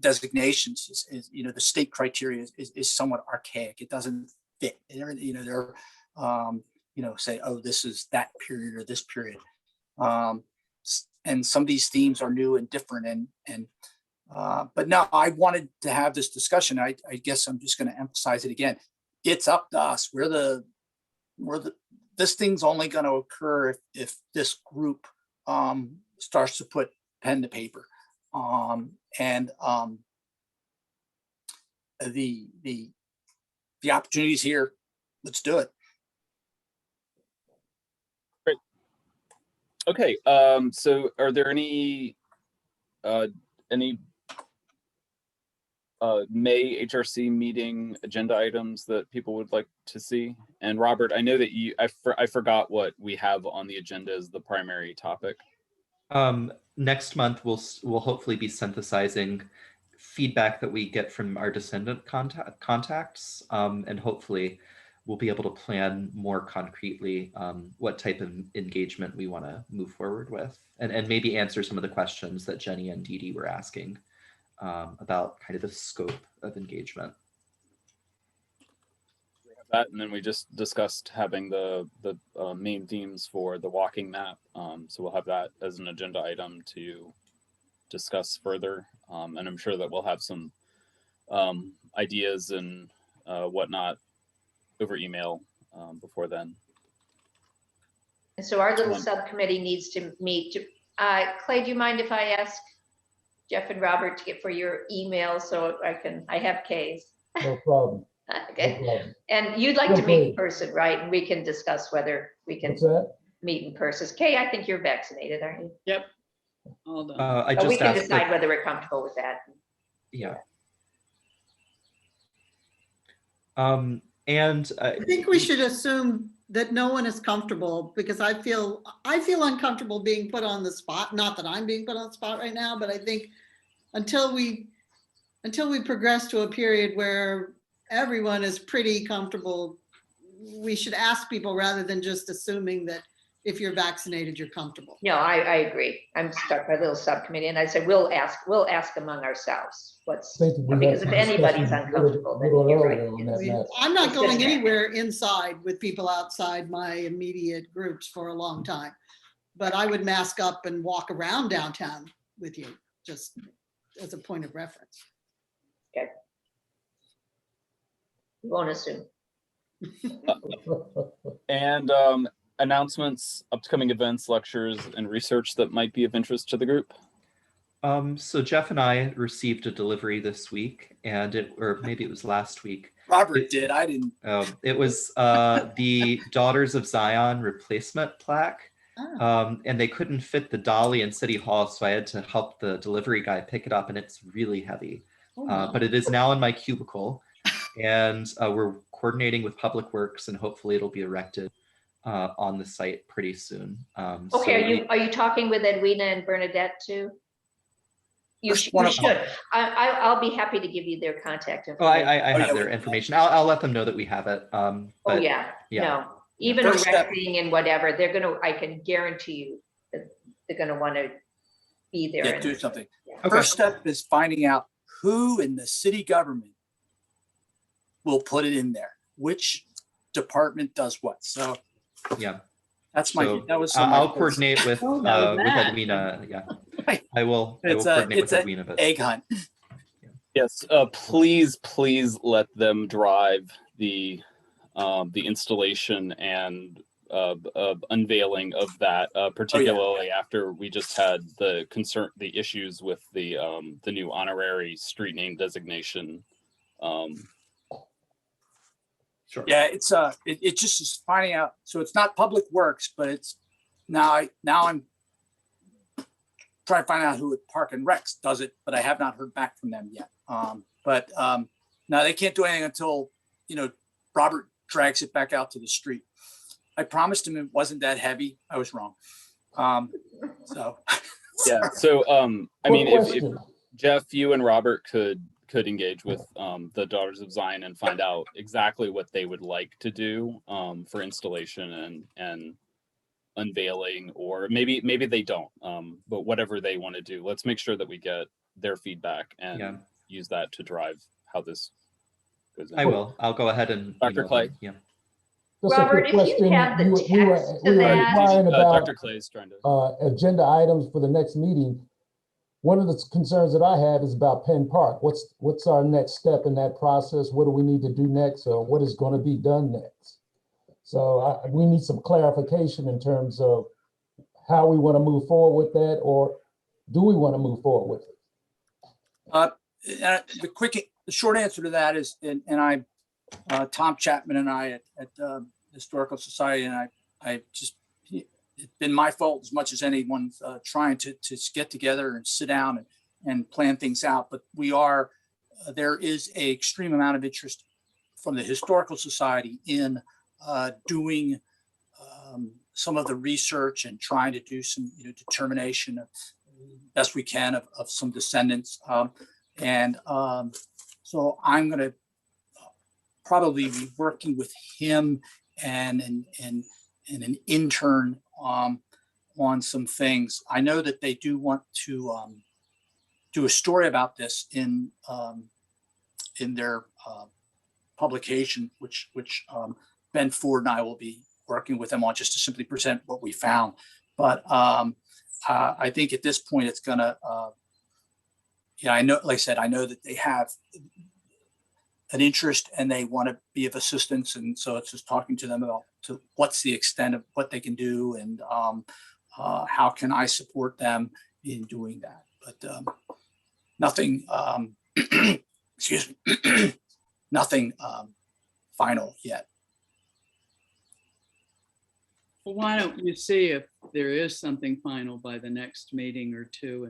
designations is the state criteria is somewhat archaic. It doesn't fit. They're say, oh, this is that period or this period. And some of these themes are new and different. But now I wanted to have this discussion. I guess I'm just going to emphasize it again. it's up to us. This thing's only going to occur if this group starts to put pen to paper. The opportunity's here. Let's do it. Okay, so are there any May HRC meeting agenda items that people would like to see? And Robert, I know that I forgot what we have on the agenda as the primary topic. Next month, we'll hopefully be synthesizing feedback that we get from our descendant contacts, and hopefully we'll be able to plan more concretely what type of engagement we want to move forward with, and maybe answer some of the questions that Jenny and Dee Dee were asking about kind of the scope of engagement. That, and then we just discussed having the main themes for the walking map. So we'll have that as an agenda item to discuss further. And I'm sure that we'll have some ideas and whatnot over email before then. And so our little subcommittee needs to meet. Clay, do you mind if I ask Jeff and Robert to get for your email so I have K's? No problem. Okay. No problem. And you'd like to meet in person, right? And we can discuss whether we can What's that? meet in person. Kay, I think you're vaccinated, aren't you? Yep. All done. I But we just can asked decide that, whether we're comfortable with that. yeah. I think we should assume that no one is comfortable, because I feel uncomfortable being put on the spot. Not that I'm being put on the spot right now, but I think until we progress to a period where everyone is pretty comfortable, we should ask people rather than just assuming that if you're vaccinated, you're comfortable. No, I agree. I'm stuck by a little subcommittee, and I said, we'll ask among ourselves because if anybody's uncomfortable, then you're right. I'm not It's going just- anywhere inside with people outside my immediate groups for a long time. But I would mask up and walk around downtown with you, just as a point of reference. Okay. We won't assume. And announcements, upcoming events, lectures, and research that might be of interest to the group. So Jeff and I received a delivery this week, or maybe it was last week. Robert did. I didn't. It was the Daughters of Zion replacement plaque. And they couldn't fit the dolly in City Hall, so I had to help the delivery guy pick it up, and it's really heavy. But it is now in my cubicle, and we're coordinating with Public Works, and hopefully it'll be erected on the site pretty soon. Okay, are you talking with Edwina and Bernadette too? You should. I'll be happy to give you their contact information. I have their information. I'll let them know that we have it. But, no, even erecting and whatever, I can guarantee you that they're gonna want to be there. Yeah, do something. Okay. First step is finding out who in the city government will put it in there, which department does what. So yeah, that's I'll coordinate with Edwina. Yeah, I will coordinate with Edwina. But egg hunt. Yes, please let them drive the installation and unveiling of that, particularly after we just had the issues with the new honorary street name designation. Sure. Yeah, it's just is finding out. So it's not Public Works, but it's now I'm trying to find out who at Park and Recs does it, but I have not heard back from them yet. But now they can't do anything until Robert drags it back out to the street. I promised him it wasn't that heavy. I was wrong. So yeah. So I mean, if Jeff, you and Robert could engage with the Daughters of Zion and find out exactly what they would like to do for installation and unveiling, or maybe they don't, but whatever they want to do, let's make sure that we get their feedback and use that to drive how this goes. I'll go ahead and Dr. Clay. Yeah. Robert, if you have the text to that. About, Dr. Clay is trying to agenda items for the next meeting. one of the concerns that I have is about Penn Park. What's our next step in that process? What do we need to do next, or what is going to be done next? So we need some clarification in terms of how we want to move forward with that, or do we want to move forward with it? The short answer to that is, Tom Chapman and I at the Historical Society, and it's been my fault as much as anyone's trying to get together and sit down and plan things out. But there is an extreme amount of interest from the Historical Society in doing some of the research and trying to do some determination of best we can of some descendants. So I'm going to probably be working with him and an intern on some things. I know that they do want to do a story about this in their publication, which Ben Ford and I will be working with them on, just to simply present what we found. But I think at this point it's gonna, I know, like I said, I know that they have an interest and they want to be of assistance, and so it's just talking to them about what's the extent of what they can do, and how can I support them in doing that. But nothing, excuse me, nothing final yet. Well, why don't you see if there is something final by the next meeting or two,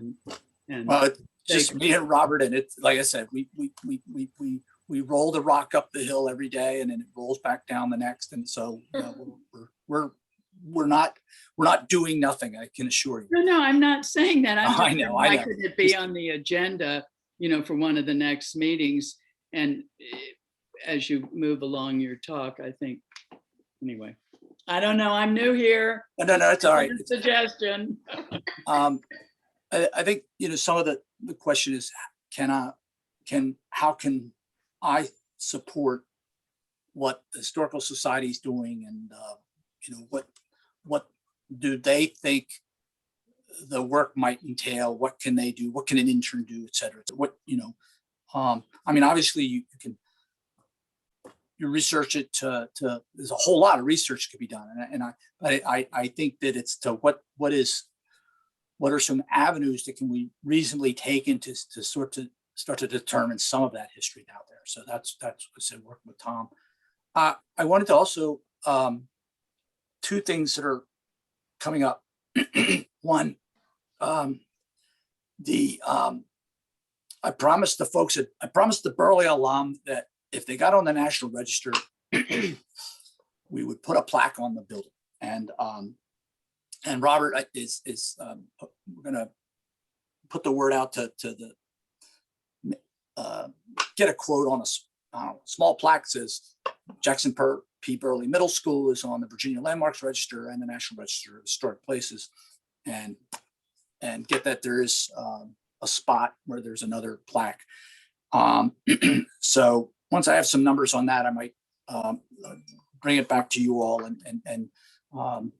and Well, it's just me and Robert, and it's like I said, we roll the rock up the hill every day, and then it rolls back down the next, and so we're not doing nothing. I can assure you. No, I'm not saying that. I know. Why could it be on the agenda, for one of the next meetings? And as you move along your talk, I think, anyway, I don't know. I'm new here. No, it's all right. Suggestion. I think, some of the question is, how can I support what the Historical Society is doing, and what do they think the work might entail? What can they do? What can an intern do, et cetera? I mean, obviously you research it there's a whole lot of research could be done. But I think that it's to what are some avenues that can we reasonably take into to start to determine some of that history out there. So that's what I said, working with Tom. I wanted to also, two things that are coming up. One, I promised the Burley alum that if they got on the National Register, we would put a plaque on the building. And Robert is we're going to put the word out to get a quote on a small plaque that says Jackson P. Burley Middle School is on the Virginia Landmarks Register and the National Register of Historic Places, and get that there is a spot where there's another plaque. So once I have some numbers on that, I might bring it back to you all, and I don't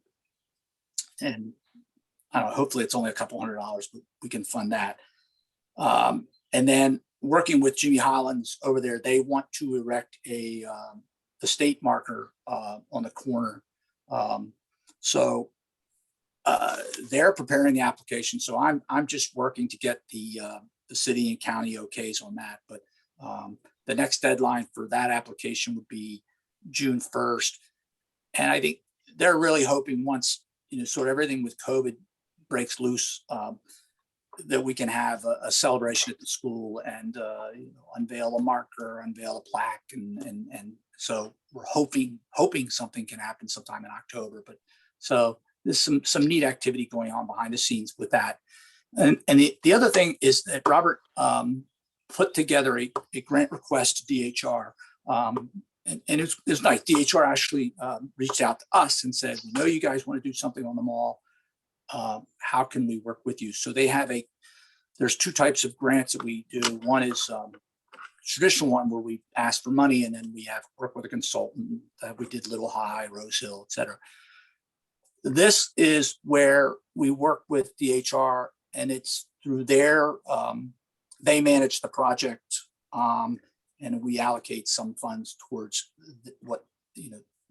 know, hopefully it's only a couple $100, but we can fund that. And then working with Jimmy Hollins over there, they want to erect the state marker on the corner. So they're preparing the application. So I'm just working to get the city and county okays on that. But the next deadline for that application would be June 1st. And I think they're really hoping once, sort of everything with COVID breaks loose, that we can have a celebration at the school and unveil a marker, unveil a plaque, and so we're hoping something can happen sometime in October. But so there's some neat activity going on behind the scenes with that. And the other thing is that Robert put together a grant request to DHR, and it was nice. DHR actually reached out to us and said, "We know you guys want to do something on the mall. How can we work with you?" So they have there's two types of grants that we do. One is traditional one where we ask for money, and then we have work with a consultant. We did Little High, Rose Hill, et cetera. This is where we work with DHR, and it's through their, they manage the project. And we allocate some funds towards what,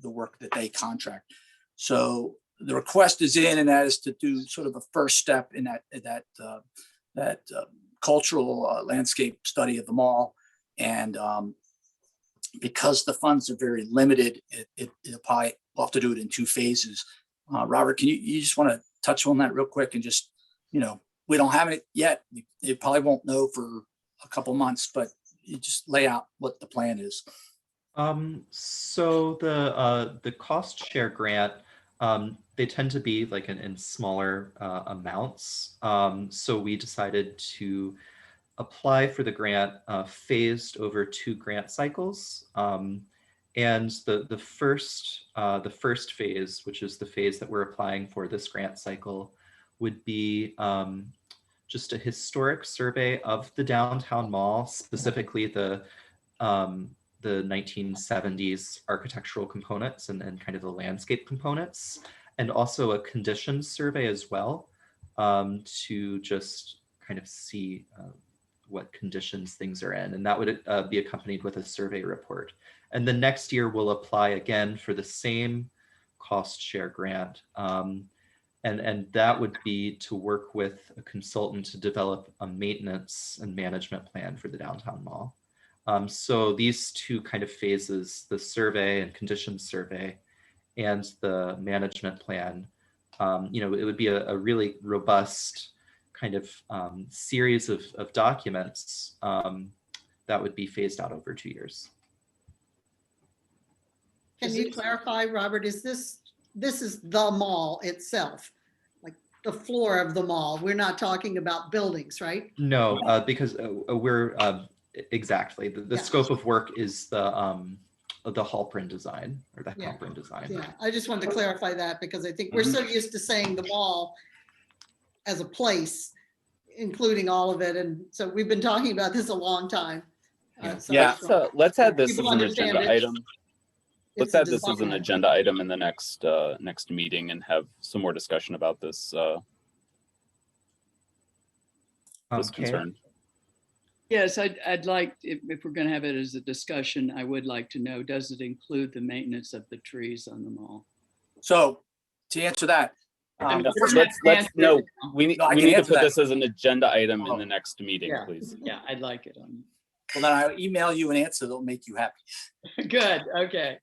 the work that they contract. So the request is in, and that is to do sort of a first step in that cultural landscape study of the mall. And because the funds are very limited, it'll probably, we'll have to do it in 2 phases. Robert, can you just want to touch on that real quick and just, we don't have it yet. You probably won't know for a couple months, but you just lay out what the plan is. So the cost share grant, they tend to be like in smaller amounts. So we decided to apply for the grant phased over 2 grant cycles. And the first phase, which is the phase that we're applying for this grant cycle, would be just a historic survey of the downtown mall, specifically the 1970s architectural components and kind of the landscape components, and also a conditions survey as well, to just kind of see what conditions things are in. And that would be accompanied with a survey report. And the next year we'll apply again for the same cost share grant. And that would be to work with a consultant to develop a maintenance and management plan for the downtown mall. So these 2 kind of phases, the survey and conditions survey and the management plan, it would be a really robust kind of series of documents that would be phased out over 2 years. Can you clarify, Robert, is this is the mall itself, like the floor of the mall? We're not talking about buildings, right? No, because we're exactly the Yeah. scope of work is the Halprin design or the Yeah. Halprin design. Yeah, I just wanted to clarify that because I think we're so used to saying the mall as a place, including all of it. And so we've been talking about this a long time. Yeah. So Yeah, it's- so let's add this as People an understand agenda it. item. Let's it's a add this as an design. agenda item in the next meeting and have some more discussion about this this Okay. concern. Yes, I'd like, if we're going to have it as a discussion, I would like to know, does it include the maintenance of the trees on the mall? So to answer that, No, we need No, I we can need to answer put that. this as an agenda item in Oh. the next meeting, Yeah. please. Yeah, I'd like it on. well, then I'll email you an answer that'll make you happy. Good, okay.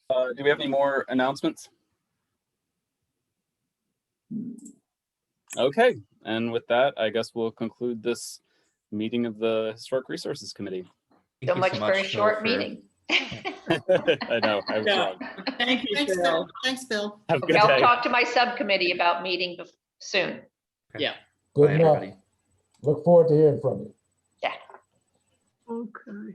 Do we have any more announcements? Okay, and with that, I guess we'll conclude this meeting of the Historic Resources Committee. Thank So you much for a Phil, short meeting. I know, I was Yeah. wrong. Thank you, Thanks, Phil. Phil. Thanks, Phil. Have a good I'll day. talk to my subcommittee about meeting soon. Yeah. Bye, Good enough. everybody. Look forward to hearing from you. Okay.